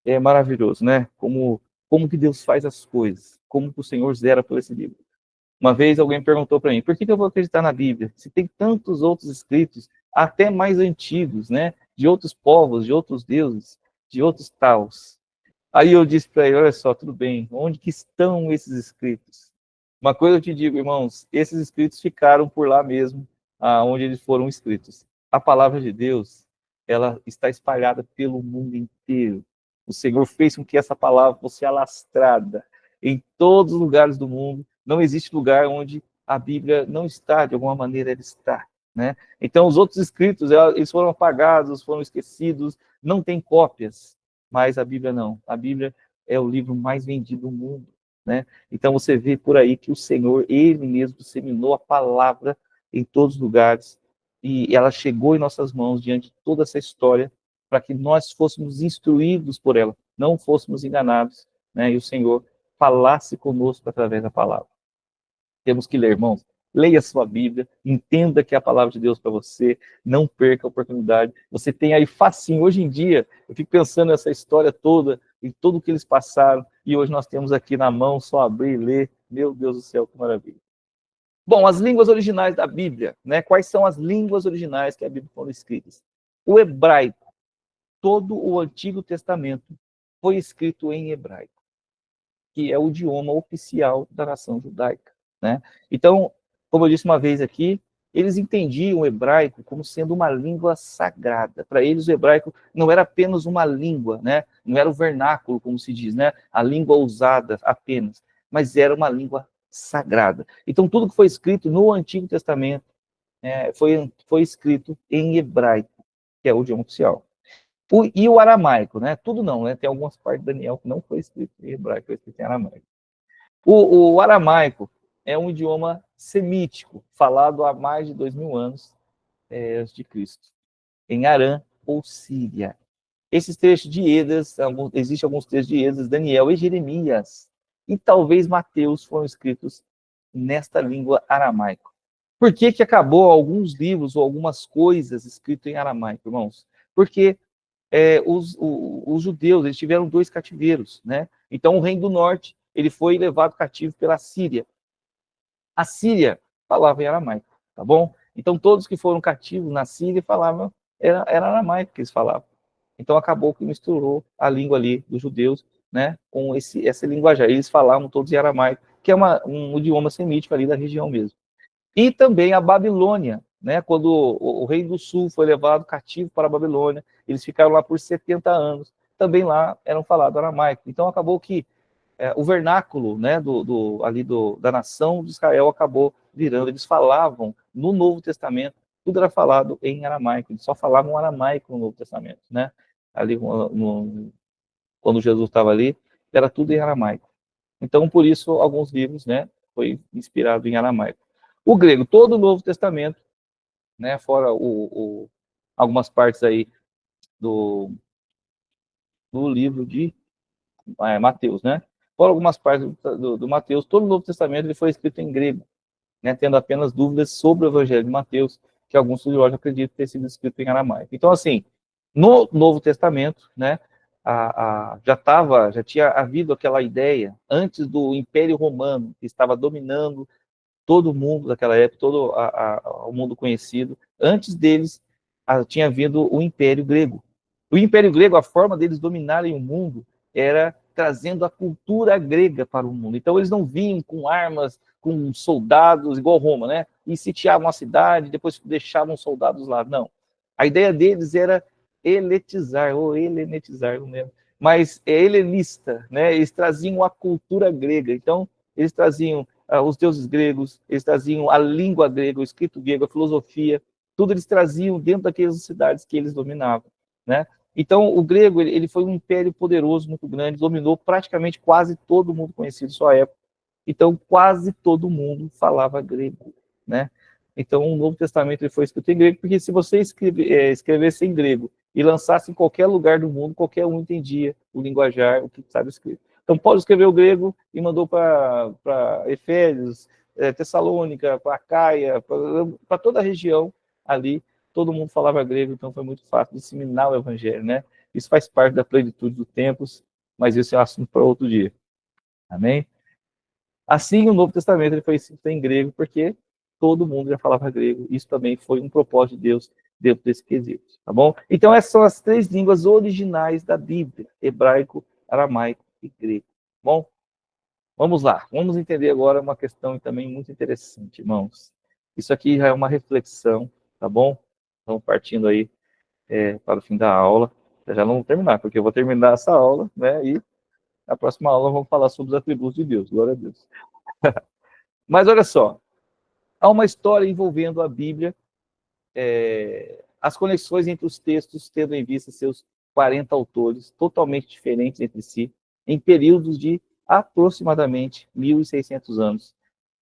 É maravilhoso, né? Como que Deus faz as coisas, como que o Senhor zera por esse livro. Uma vez alguém perguntou para mim, por que eu vou acreditar na Bíblia? Se tem tantos outros escritos, até mais antigos, né? De outros povos, de outros deuses, de outros taus. Aí eu disse para ele, olha só, tudo bem, onde que estão esses escritos? Uma coisa eu te digo, irmãos, esses escritos ficaram por lá mesmo, onde eles foram escritos. A palavra de Deus, ela está espalhada pelo mundo inteiro. O Senhor fez com que essa palavra fosse alastrada em todos os lugares do mundo. Não existe lugar onde a Bíblia não está, de alguma maneira ela está, né? Então, os outros escritos, eles foram apagados, foram esquecidos, não tem cópias, mas a Bíblia não. A Bíblia é o livro mais vendido do mundo, né? Então, você vê por aí que o Senhor, Ele mesmo, disseminou a palavra em todos os lugares, e ela chegou em nossas mãos diante de toda essa história, para que nós fôssemos instruídos por ela, não fôssemos enganados, né? E o Senhor falasse conosco através da palavra. Temos que ler, irmãos. Leia a sua Bíblia, entenda que é a palavra de Deus para você, não perca a oportunidade. Você tem aí facinho. Hoje em dia, eu fico pensando nessa história toda, em tudo que eles passaram, e hoje nós temos aqui na mão, só abrir e ler. Meu Deus do céu, que maravilha. Bom, as línguas originais da Bíblia, né? Quais são as línguas originais que a Bíblia foram escritas? O hebraico, todo o Antigo Testamento foi escrito em hebraico, que é o idioma oficial da nação judaica, né? Então, como eu disse uma vez aqui, eles entendiam o hebraico como sendo uma língua sagrada. Para eles, o hebraico não era apenas uma língua, né? Não era o vernáculo, como se diz, né? A língua usada apenas, mas era uma língua sagrada. Então, tudo que foi escrito no Antigo Testamento foi escrito em hebraico, que é o idioma oficial. E o aramaico, né? Tudo não, né? Tem algumas partes de Daniel que não foi escrito em hebraico, foi escrito em aramaico. O aramaico é um idioma semítico, falado há mais de 2000 anos antes de Cristo, em Arã ou Síria. Esses trechos de Esdras, existem alguns trechos de Esdras, Daniel e Jeremias, e talvez Mateus foram escritos nesta língua aramaica. Por que que acabou alguns livros ou algumas coisas escritas em aramaico, irmãos? Porque os judeus, eles tiveram 2 cativeiros, né? Então, o reino do norte, ele foi levado cativo pela Síria. A Síria falava em aramaico, tá bom? Então, todos que foram cativos na Síria falavam, era aramaico que eles falavam. Então, acabou que misturou a língua ali dos judeus, né, com essa linguajar. Eles falavam todos em aramaico, que é um idioma semítico ali da região mesmo. E também a Babilônia, né? Quando o rei do sul foi levado cativo para a Babilônia, eles ficaram lá por 70 anos, também lá eram falados aramaico. Então acabou que o vernáculo, né, da nação de Israel acabou virando, eles falavam no Novo Testamento, tudo era falado em aramaico, eles só falavam aramaico no Novo Testamento, né? Ali, quando Jesus estava ali, era tudo em aramaico. Então, por isso, alguns livros, né, foi inspirado em aramaico. O grego, todo o Novo Testamento, né, fora algumas partes aí do livro de Mateus, né? Fora algumas partes do Mateus, todo o Novo Testamento ele foi escrito em grego, né, tendo apenas dúvidas sobre o Evangelho de Mateus, que alguns estudiosos acreditam ter sido escrito em aramaico. Então, assim, no Novo Testamento, né, já tinha havido aquela ideia, antes do Império Romano, que estava dominando todo mundo daquela época, todo o mundo conhecido, antes deles tinha havido o Império Grego. O Império Grego, a forma deles dominarem o mundo era trazendo a cultura grega para o mundo. Então eles não vinham com armas, com soldados, igual Roma, né? E sitiavam a cidade, depois deixavam soldados lá. Não. A ideia deles era heletizar, ou helenetizar, não lembro. Mas é helenista, né? Eles traziam a cultura grega. Então, eles traziam os deuses gregos, eles traziam a língua grega, o escrito grego, a filosofia, tudo eles traziam dentro daquelas cidades que eles dominavam, né? Então, o grego, ele foi um império poderoso, muito grande, dominou praticamente quase todo mundo conhecido em sua época. Então, quase todo mundo falava grego, né? Então, o Novo Testamento ele foi escrito em grego, porque se você escrevesse em grego e lançasse em qualquer lugar do mundo, qualquer um entendia o linguajar, o que estava escrito. Então, Paulo escreveu grego e mandou para Efésios, Tessalônica, para Caia, para toda a região ali, todo mundo falava grego, então foi muito fácil disseminar o evangelho, né? Isso faz parte da plenitude dos tempos, mas isso é um assunto para outro dia. Amém? Assim, o Novo Testamento ele foi escrito em grego, porque todo mundo já falava grego. Isso também foi um propósito de Deus dentro desse quesito, tá bom? Então, essas são as 3 línguas originais da Bíblia: hebraico, aramaico e grego. Bom, vamos lá. Vamos entender agora uma questão também muito interessante, irmãos. Isso aqui já é uma reflexão, tá bom? Estamos partindo aí para o fim da aula. Já não vou terminar, porque eu vou terminar essa aula, né? E na próxima aula vamos falar sobre os atributos de Deus. Glória a Deus. Mas olha só, Há uma história envolvendo a Bíblia, as conexões entre os textos, tendo em vista seus 40 autores, totalmente diferentes entre si, em períodos de aproximadamente 1.600 anos.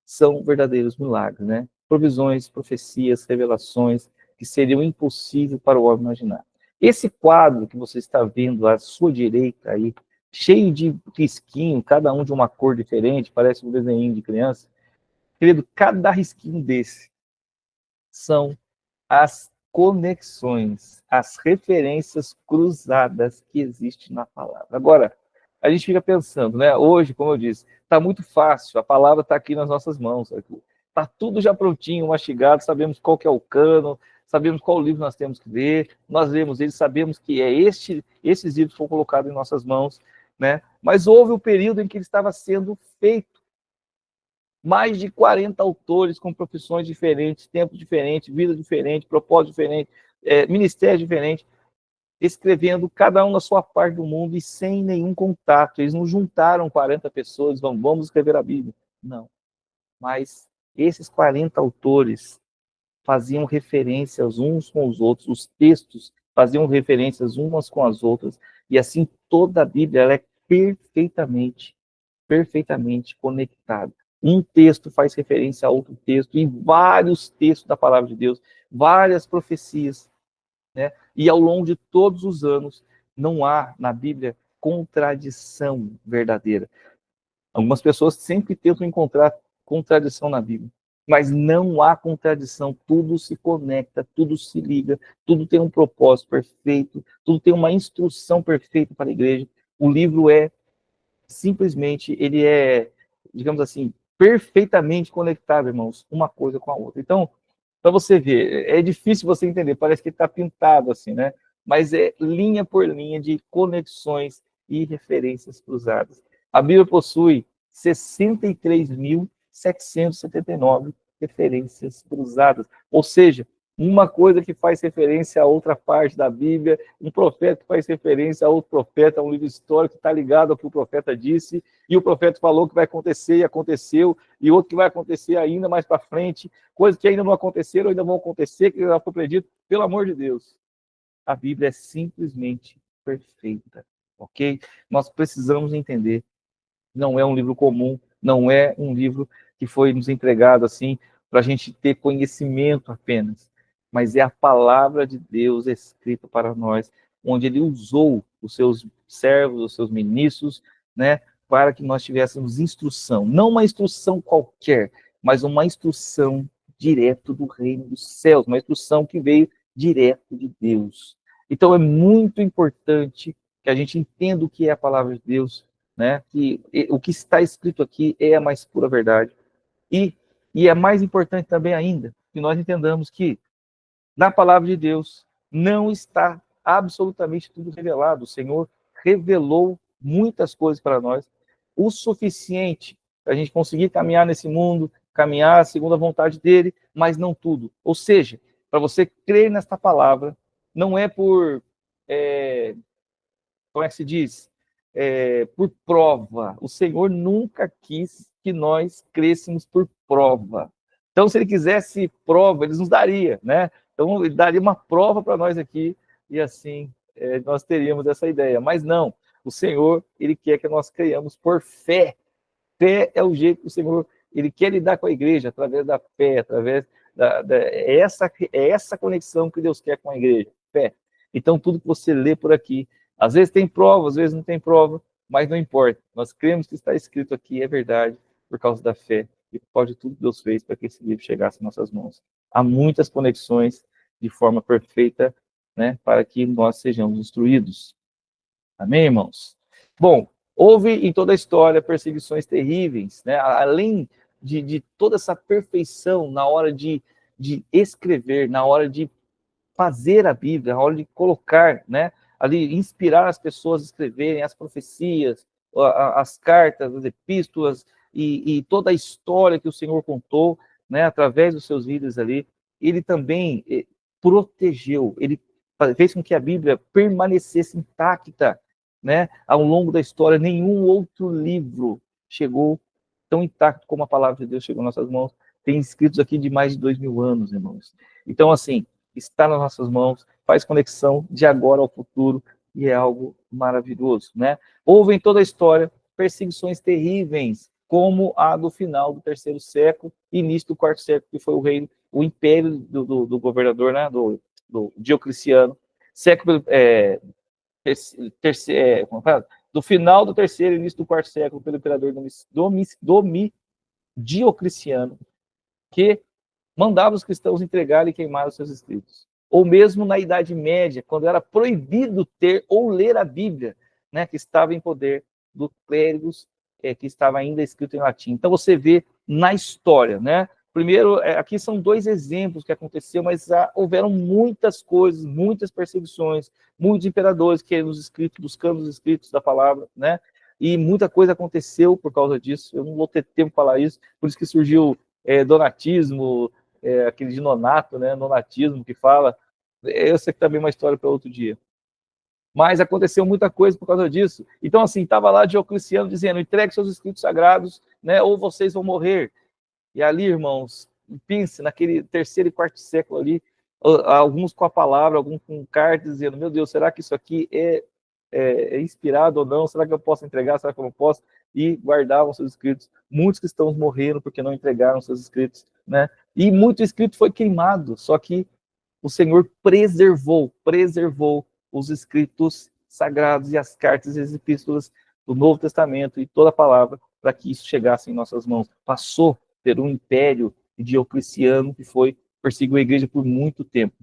São verdadeiros milagres, né? Provisões, profecias, revelações que seriam impossíveis para o homem imaginar. Esse quadro que você está vendo à sua direita aí, cheio de risquinho, cada um de uma cor diferente, parece um desenho de criança. Querido, cada risquinho desse são as conexões, as referências cruzadas que existem na palavra. Agora, a gente fica pensando, né? Hoje, como eu disse, está muito fácil, a palavra está aqui nas nossas mãos. Está tudo já prontinho, mastigado, sabemos qual que é o cano, sabemos qual livro nós temos que ler, nós lemos ele, sabemos que é esses livros foram colocados em nossas mãos, né? Mas houve um período em que ele estava sendo feito. Mais de 40 autores com profissões diferentes, tempos diferentes, vida diferente, propósito diferente, ministério diferente, escrevendo cada um na sua parte do mundo e sem nenhum contato. Eles não juntaram 40 pessoas, vamos escrever a Bíblia. Não. Mas esses 40 autores faziam referências uns com os outros, os textos faziam referências umas com as outras, e assim toda a Bíblia ela é perfeitamente conectada. Um texto faz referência a outro texto, e vários textos da palavra de Deus, várias profecias, né? E ao longo de todos os anos, não há na Bíblia contradição verdadeira. Algumas pessoas sempre tentam encontrar contradição na Bíblia, mas não há contradição, tudo se conecta, tudo se liga, tudo tem um propósito perfeito, tudo tem uma instrução perfeita para a igreja. O livro simplesmente, ele digamos assim, perfeitamente conectado, irmãos, uma coisa com a outra. Então, para você ver, é difícil você entender, parece que está pintado assim, né? Mas é linha por linha de conexões e referências cruzadas. A Bíblia possui 63.779 referências cruzadas, ou seja, uma coisa que faz referência a outra parte da Bíblia, um profeta que faz referência a outro profeta, um livro histórico que está ligado ao que o profeta disse, e o profeta falou que vai acontecer e aconteceu, e outro que vai acontecer ainda mais para frente, coisas que ainda não aconteceram, ainda vão acontecer, que já foi predito. Pelo amor de Deus, a Bíblia é simplesmente perfeita, ok? Nós precisamos entender, não é um livro comum, não é um livro que foi nos entregado assim, para a gente ter conhecimento apenas, mas é a palavra de Deus escrita para nós, onde ele usou os seus servos, os seus ministros, né, para que nós tivéssemos instrução, não uma instrução qualquer, mas uma instrução direto do reino dos céus, uma instrução que veio direto de Deus. Então é muito importante que a gente entenda o que é a palavra de Deus, né, que o que está escrito aqui é a mais pura verdade. E é mais importante também ainda que nós entendamos que na palavra de Deus não está absolutamente tudo revelado. O Senhor revelou muitas coisas para nós, o suficiente para a gente conseguir caminhar nesse mundo, caminhar segundo a vontade dele, mas não tudo. Ou seja, para você crer nesta palavra, não é por, como é que se diz? Por prova. O Senhor nunca quis que nós crêssemos por prova. Então, se ele quisesse prova, ele nos daria, né? Então, ele daria uma prova para nós aqui, e assim nós teríamos essa ideia. Mas não, o Senhor, ele quer que nós creiamos por fé. Fé é o jeito que o Senhor, ele quer lidar com a igreja, através da fé, através essa conexão que Deus quer com a igreja, fé. Então, tudo que você lê por aqui, às vezes tem prova, às vezes não tem prova, mas não importa. Nós cremos que está escrito aqui é verdade, por causa da fé, e por causa de tudo que Deus fez para que esse livro chegasse em nossas mãos. Há muitas conexões de forma perfeita, né, para que nós sejamos instruídos. Amém, irmãos? Bom, houve em toda a história perseguições terríveis, né? Além de toda essa perfeição na hora de escrever, na hora de fazer a Bíblia, na hora de colocar, né? Ali, inspirar as pessoas a escreverem as profecias, as cartas, as epístolas e toda a história que o Senhor contou, né? Através dos seus líderes ali, ele também protegeu, ele fez com que a Bíblia permanecesse intacta, né? Ao longo da história, nenhum outro livro chegou tão intacto como a palavra de Deus chegou em nossas mãos, Tem escritos aqui de mais de 2.000 anos, irmãos. Então, assim, está nas nossas mãos, faz conexão de agora ao futuro, e é algo maravilhoso, né? Houve em toda a história perseguições terríveis, como a do final do 3º século, início do 4º século, que foi o reino, o império do governador, né, do Diocleciano, século, do final do 3º e início do 4º século, pelo imperador Diocleciano, que mandava os cristãos entregarem e queimar os seus escritos. Ou mesmo na Idade Média, quando era proibido ter ou ler a Bíblia, né, que estava em poder dos clérigos, que estava ainda escrito em latim. Então você vê na história, né? Primeiro, aqui são 2 exemplos que aconteceu, mas houveram muitas coisas, muitas perseguições, muitos imperadores querendo os escritos, buscando os escritos da palavra, né? E muita coisa aconteceu por causa disso. Eu não vou ter tempo para falar isso, por isso que surgiu donatismo, aquele de nonato, né? Nonatismo que fala. Eu sei que também é uma história para outro dia. Mas aconteceu muita coisa por causa disso. Então, assim, estava lá Diocleciano dizendo, entregue seus escritos sagrados, né? Ou vocês vão morrer. E ali, irmãos, pense naquele 3º e 4º século ali, alguns com a palavra, alguns com cartas, dizendo, meu Deus, será que isso aqui é inspirado ou não? Será que eu posso entregar? Será que eu não posso? E guardavam seus escritos. Muitos cristãos morreram porque não entregaram seus escritos, né? E muito escrito foi queimado, só que o Senhor preservou os escritos sagrados e as cartas e as epístolas do Novo Testamento e toda a palavra para que isso chegasse em nossas mãos. Passou ter um império Diocleciano que perseguiu a igreja por muito tempo,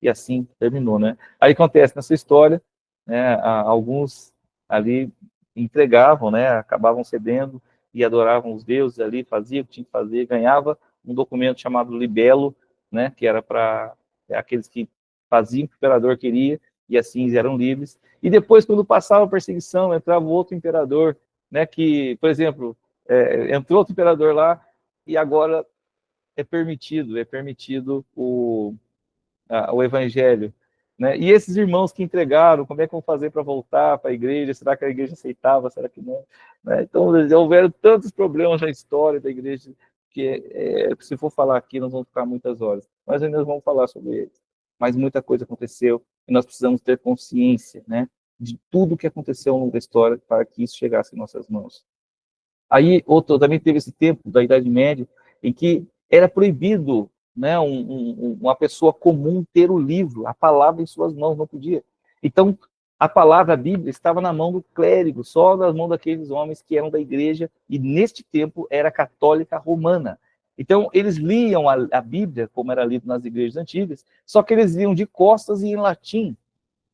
e assim terminou, né? Aí acontece nessa história, né, alguns ali entregavam, né, acabavam cedendo e adoravam os deuses ali, faziam o que tinha que fazer, ganhava um documento chamado libelo, né, que era para aqueles que faziam o que o imperador queria, e assim eram livres. E depois, quando passava a perseguição, entrava outro imperador, né, que, por exemplo, entrou outro imperador lá, e agora é permitido o evangelho, né? E esses irmãos que entregaram, como é que vão fazer para voltar para a igreja? Será que a igreja aceitava? Será que não? Né? Então, houveram tantos problemas na história da igreja que, se for falar aqui, nós vamos ficar muitas horas. Mas ainda vamos falar sobre eles. Mas muita coisa aconteceu e nós precisamos ter consciência, né, de tudo que aconteceu ao longo da história para que isso chegasse em nossas mãos. Aí, também teve esse tempo da Idade Média em que era proibido, né, uma pessoa comum ter o livro, a palavra em suas mãos, não podia. Então, a palavra, a Bíblia, estava na mão do clérigo, só na mão daqueles homens que eram da igreja, e neste tempo era católica romana. Então, eles liam a Bíblia, como era lido nas igrejas antigas, só que eles liam de costas e em latim.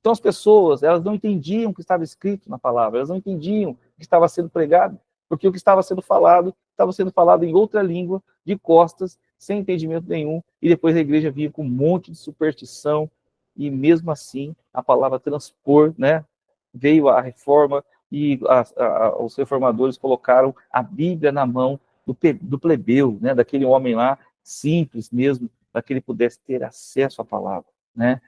Então, as pessoas, elas não entendiam o que estava escrito na palavra, elas não entendiam o que estava sendo pregado, porque o que estava sendo falado em outra língua, de costas, sem entendimento nenhum, e depois a igreja vinha com um monte de superstição, e mesmo assim, a palavra transpor, né, veio a reforma, e os reformadores colocaram a Bíblia na mão do plebeu, né, daquele homem lá, simples mesmo, para que ele pudesse ter acesso à palavra, né?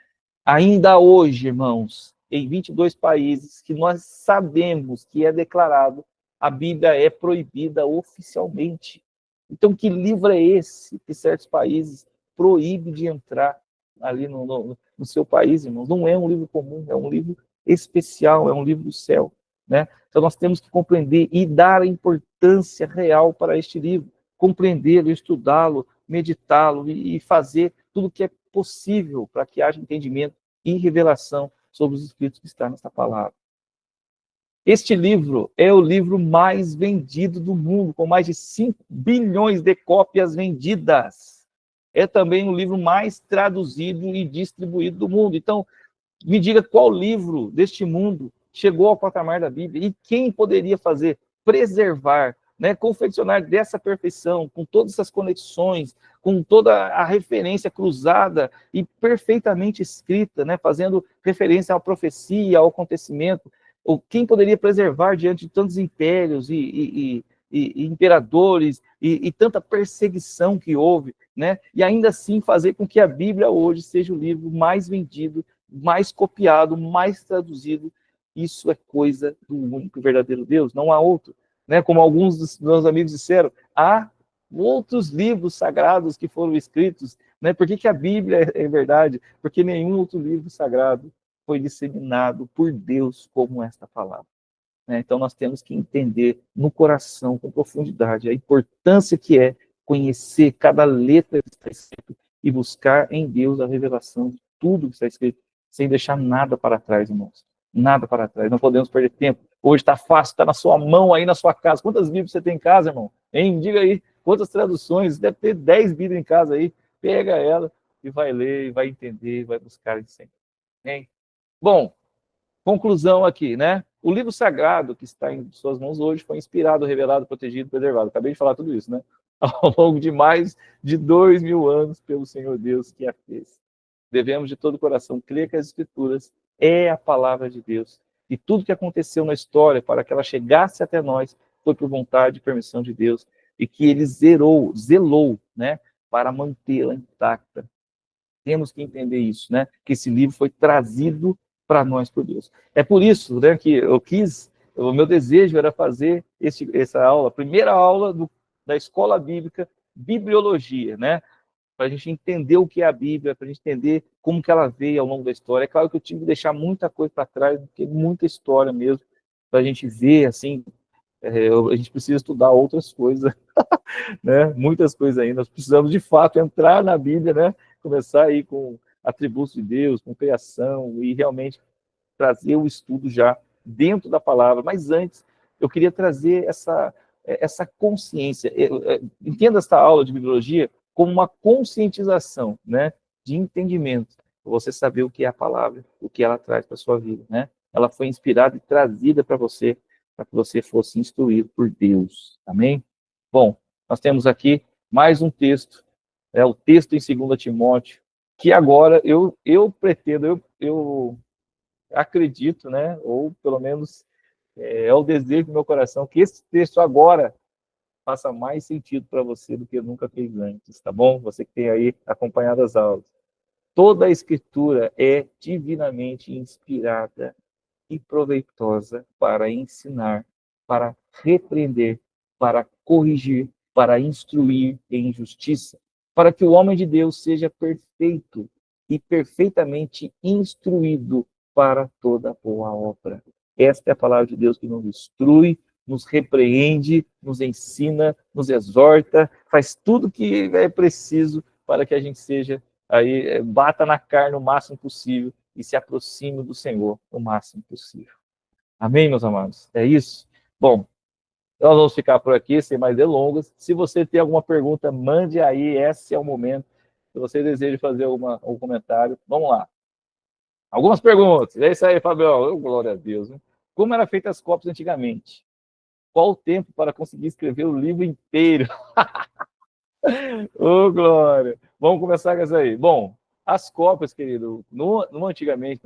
Ainda hoje, irmãos, em 22 países que nós sabemos que é declarado, a Bíblia é proibida oficialmente. Então, que livro é esse que certos países proíbem de entrar ali no seu país, irmãos? Não é um livro comum, é um livro especial, é um livro do céu, né? Então, nós temos que compreender e dar a importância real para este livro, compreendê-lo, estudá-lo, meditá-lo e fazer tudo o que é possível para que haja entendimento e revelação sobre os escritos que está nessa palavra. Este livro é o livro mais vendido do mundo, com mais de 5 bilhões de cópias vendidas. É também o livro mais traduzido e distribuído do mundo. Então, me diga qual livro deste mundo chegou ao patamar da Bíblia e quem poderia fazer, preservar, né, confeccionar dessa perfeição, com todas essas conexões, com toda a referência cruzada e perfeitamente escrita, né, fazendo referência à profecia, ao acontecimento. Ou quem poderia preservar diante de tantos impérios e imperadores e tanta perseguição que houve, né? E ainda assim fazer com que a Bíblia hoje seja o livro mais vendido, mais copiado, mais traduzido. Isso é coisa do único e verdadeiro Deus, não há outro. Né? Como alguns dos meus amigos disseram, há outros livros sagrados que foram escritos, né? Por que que a Bíblia é verdade? Porque nenhum outro livro sagrado foi disseminado por Deus como esta palavra, né? Então nós temos que entender no coração, com profundidade, a importância que é conhecer cada letra que está escrito e buscar em Deus a revelação de tudo que está escrito, sem deixar nada para trás, irmãos. Nada para trás, não podemos perder tempo. Hoje está fácil, está na sua mão aí na sua casa. Quantas Bíblias você tem em casa, irmão? Hein? Diga aí, quantas traduções? Deve ter 10 Bíblias em casa aí. Pega ela e vai ler, e vai entender, e vai buscar sempre. Hein? Bom, conclusão aqui, né? O livro sagrado que está em suas mãos hoje foi inspirado, revelado, protegido, preservado. Acabei de falar tudo isso, né? Ao longo de mais de 2000 anos pelo Senhor Deus que a fez. Devemos de todo o coração crer que as Escrituras é a palavra de Deus. E tudo que aconteceu na história para que ela chegasse até nós foi por vontade e permissão de Deus. E que ele zelou, né? Para mantê-la intacta. Temos que entender isso, né? Que esse livro foi trazido para nós por Deus. É por isso, né, que o meu desejo era fazer essa aula, a primeira aula da escola bíblica, bibliologia, né? Para a gente entender o que é a Bíblia, para a gente entender como que ela veio ao longo da história. É claro que eu tive que deixar muita coisa para trás, porque muita história mesmo, para a gente ver, assim, a gente precisa estudar outras coisas, né? Muitas coisas ainda. Nós precisamos, de fato, entrar na Bíblia, né? Começar aí com atributos de Deus, com criação, e realmente trazer o estudo já dentro da palavra. Mas antes, eu queria trazer essa consciência. Entenda esta aula de bibliologia como uma conscientização, né? De entendimento. Você saber o que é a palavra, o que ela traz para a sua vida, né? Ela foi inspirada e trazida para que você fosse instruído por Deus. Amém? Bom, nós temos aqui mais um texto, o texto em 2 Timóteo, que agora eu pretendo, eu acredito, né, ou pelo menos é o desejo do meu coração, que esse texto agora faça mais sentido para você do que nunca fez antes, tá bom? Você que tem aí acompanhado as aulas. Toda a Escritura é divinamente inspirada e proveitosa para ensinar, para repreender, para corrigir, para instruir em justiça, para que o homem de Deus seja perfeito e perfeitamente instruído para toda boa obra. Esta é a palavra de Deus que nos instrui, nos repreende, nos ensina, nos exorta, faz tudo que é preciso para que a gente seja aí, bata na carne o máximo possível e se aproxime do Senhor o máximo possível. Amém, meus amados? É isso? Bom, nós vamos ficar por aqui, sem mais delongas. Se você tem alguma pergunta, mande aí, esse é o momento. Se você deseja fazer um comentário, vamos lá. Algumas perguntas. É isso aí, Fabião. Glória a Deus. Né? Como eram feitas as cópias antigamente? Qual o tempo para conseguir escrever o livro inteiro? Ô, Glória! Vamos começar com isso aí. Bom, as cópias, querido, antigamente,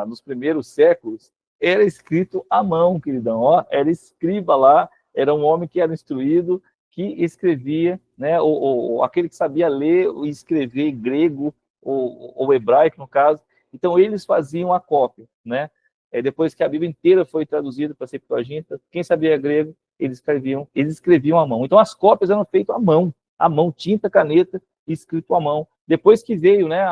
nos primeiros séculos, era escrito à mão, queridão. Ó, era escriba lá, era um homem que era instruído, que escrevia, né? Ou aquele que sabia ler e escrever grego, ou hebraico, no caso. Então, eles faziam a cópia, né? Depois que a Bíblia inteira foi traduzida para a Septuaginta, quem sabia grego, eles escreviam à mão. Então, as cópias eram feitas à mão, tinta, caneta, escrito à mão. Depois que veio, né,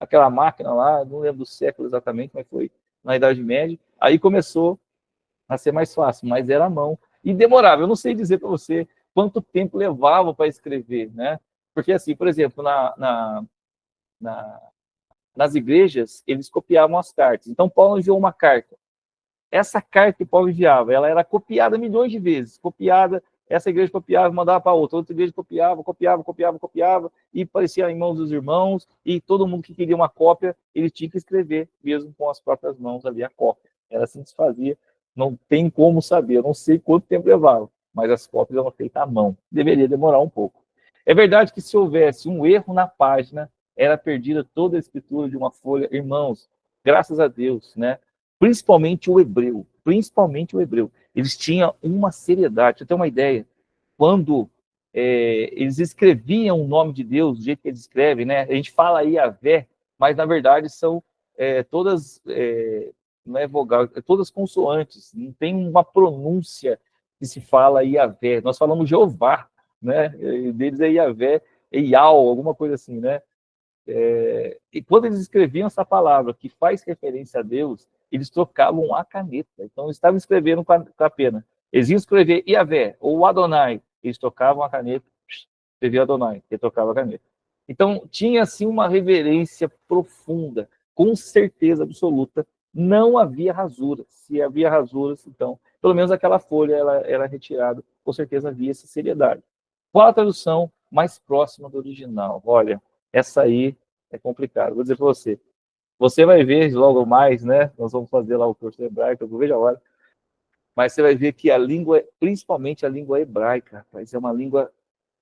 aquela máquina lá, não lembro do século exatamente, mas foi na Idade Média, aí começou a ser mais fácil, mas era à mão. E demorava, eu não sei dizer para você quanto tempo levava para escrever, né? Porque, assim, por exemplo, nas igrejas, eles copiavam as cartas. Então, Paulo enviou uma carta. Essa carta que Paulo enviava, ela era copiada milhões de vezes, copiada, essa igreja copiava, mandava para outra igreja copiava, e parecia em mãos dos irmãos, e todo mundo que queria uma cópia, ele tinha que escrever, mesmo com as próprias mãos ali, a cópia. Era assim que se fazia, não tem como saber, eu não sei quanto tempo levava, mas as cópias eram feitas à mão, deveria demorar um pouco. É verdade que se houvesse um erro na página, era perdida toda a escritura de uma folha. Irmãos, graças a Deus, né? Principalmente o hebreu. Eles tinham uma seriedade. Pra ter uma ideia, quando eles escreviam o nome de Deus do jeito que eles escrevem, né? A gente fala aí Yahvé, mas na verdade são todas, não é vogal, todas consoantes. Não tem uma pronúncia que se fala Yahvé. Nós falamos Jeová, né? E deles é Iavé, Eial, alguma coisa assim, né? E quando eles escreviam essa palavra que faz referência a Deus, eles trocavam a caneta. Então, eles estavam escrevendo com a pena. Eles iam escrever Iavé ou Adonai, eles trocavam a caneta, escrevia Adonai, e trocava a caneta. Então, tinha assim uma reverência profunda, com certeza absoluta. Não havia rasuras. Se havia rasuras, então, pelo menos aquela folha ela era retirada, com certeza havia essa seriedade. Qual a tradução mais próxima do original? Olha, essa aí é complicado. Vou dizer para você. Você vai ver logo mais, né? Nós vamos fazer lá o curso hebraico, eu não vejo a hora. Mas você vai ver que a língua, principalmente a língua hebraica, rapaz, é uma língua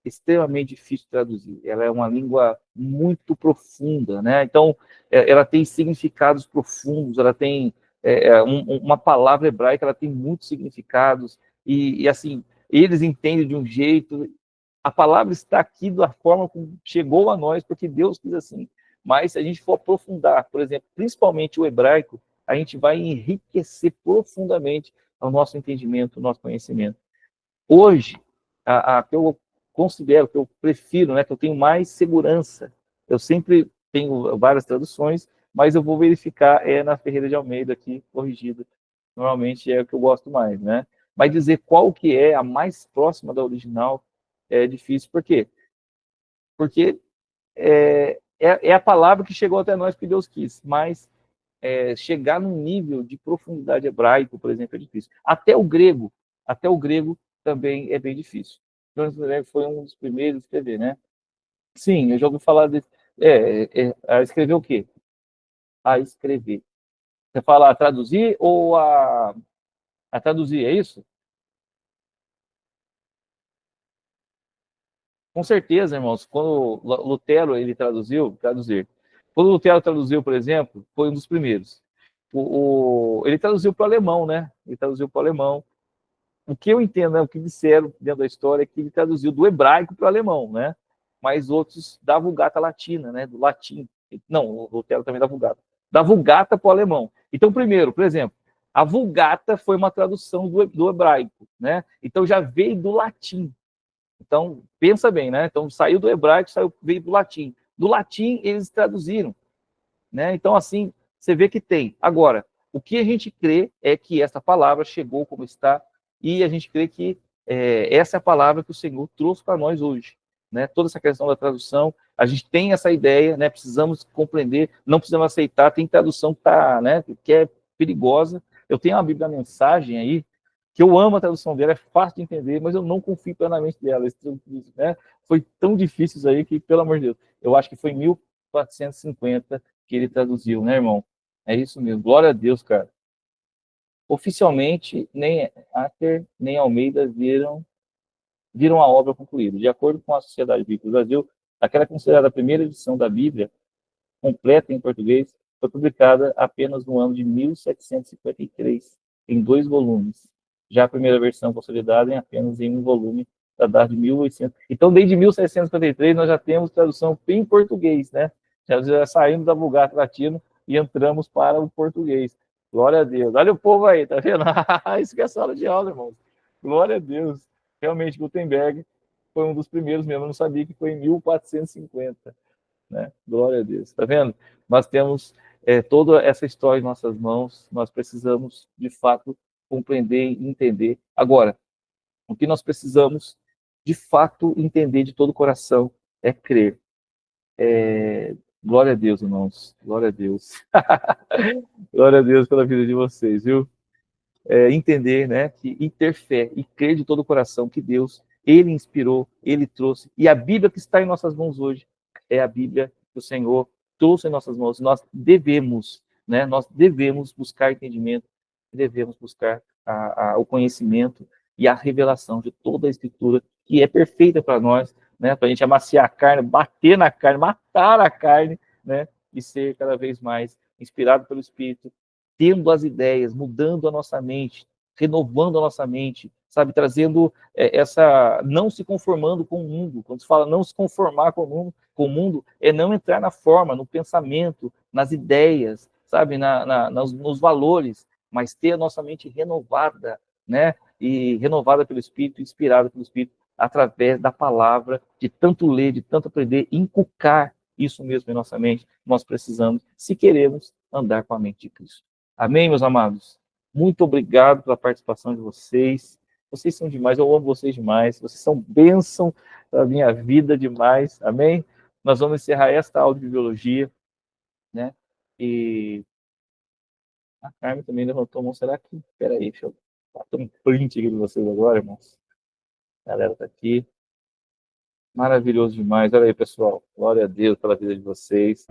extremamente difícil de traduzir. Ela é uma língua muito profunda, né? Então, ela tem significados profundos, ela tem uma palavra hebraica, ela tem muitos significados, e assim, eles entendem de um jeito, a palavra está aqui da forma como chegou a nós, porque Deus quis assim. Mas se a gente for aprofundar, por exemplo, principalmente o hebraico, a gente vai enriquecer profundamente o nosso entendimento, o nosso conhecimento. Hoje, a que eu considero, que eu prefiro, né, que eu tenho mais segurança, eu sempre tenho várias traduções, mas eu vou verificar na Ferreira de Almeida aqui, corrigida. Normalmente é o que eu gosto mais, né? Mas dizer qual que é a mais próxima da original é difícil. Por quê? Porque é a palavra que chegou até nós que Deus quis, mas chegar num nível de profundidade hebraico, por exemplo, é difícil. Até o grego também é bem difícil. Jonas Gutenberg foi um dos primeiros a escrever, né? Sim, eu já ouvi falar de a escrever o quê? A escrever. Você fala a traduzir ou a traduzir, é isso? Com certeza, irmãos. Quando Lutero ele traduzir. Quando Lutero traduziu, por exemplo, foi um dos primeiros. Ele traduziu para o alemão, né? Ele traduziu para o alemão. O que eu entendo, né, o que disseram dentro da história é que ele traduziu do hebraico para o alemão, né? Mas outros da Vulgata Latina, né? Do latim. Não, o Lutero também da Vulgata. Da Vulgata para o alemão. Então, primeiro, por exemplo, a Vulgata foi uma tradução do hebraico, né? Então já veio do latim. Então, pensa bem, né? Então, saiu do hebraico, veio do latim. Do latim, eles traduziram, né? Então, assim, você vê que tem. Agora, o que a gente crê é que essa palavra chegou como está, e a gente crê que essa é a palavra que o Senhor trouxe para nós hoje, né? Toda essa questão da tradução, a gente tem essa ideia, né? Precisamos compreender, não precisamos aceitar, tem tradução que, né, que é perigosa. Eu tenho uma Bíblia Mensagem aí, que eu amo a tradução dela, é fácil de entender, mas eu não confio plenamente dela. Né? Foi tão difícil isso aí que, pelo amor de Deus, eu acho que foi em 1450 que ele traduziu, né, irmão? É isso mesmo. Glória a Deus, cara. Oficialmente, nem Acker nem Almeida viram a obra concluída. De acordo com a Sociedade Bíblica do Brasil, aquela considerada a primeira edição da Bíblia, completa em português, foi publicada apenas no ano de 1753, em 2 volumes. Já a primeira versão consolidada em apenas em um volume, da data de 1800. Então, desde 1753, nós já temos tradução em português, né? Já saímos da Vulgata Latino e entramos para o português. Glória a Deus. Olha o povo aí, tá vendo? Isso que é sala de aula, irmãos. Glória a Deus. Realmente, Gutenberg foi um dos primeiros mesmo. Eu não sabia que foi em 1450. Né? Glória a Deus. Tá vendo? Nós temos toda essa história em nossas mãos. Nós precisamos, de fato, compreender e entender. Agora, o que nós precisamos, de fato, entender de todo o coração é crer. Glória a Deus, irmãos. Glória a Deus. Glória a Deus pela vida de vocês, viu? Entender, né, que e ter fé e crer de todo o coração que Deus, ele inspirou, ele trouxe. E a Bíblia que está em nossas mãos hoje é a Bíblia que o Senhor trouxe em nossas mãos. Nós devemos, né, nós devemos buscar entendimento, devemos buscar o conhecimento e a revelação de toda a Escritura, que é perfeita para nós, né, para a gente amaciar a carne, bater na carne, matar a carne, né, e ser cada vez mais inspirado pelo Espírito, tendo as ideias, mudando a nossa mente, renovando a nossa mente, sabe, trazendo não se conformando com o mundo. Quando se fala não se conformar com o mundo é não entrar na forma, no pensamento, nas ideias, sabe, nos valores, mas ter a nossa mente renovada, né, e renovada pelo Espírito, inspirada pelo Espírito, através da palavra, de tanto ler, de tanto aprender, inculcar isso mesmo em nossa mente. Nós precisamos, se queremos, andar com a mente de Cristo. Amém, meus amados? Muito obrigado pela participação de vocês. Vocês são demais, eu amo vocês demais. Vocês são bênção para a minha vida demais. Amém? Nós vamos encerrar esta aula de biologia, né? E a Carmen também levantou a mão. Será que... Espera aí, deixa eu bater um print aqui de vocês agora, irmãos. A galera está aqui. Maravilhoso demais. Olha aí, pessoal. Glória a Deus pela vida de vocês.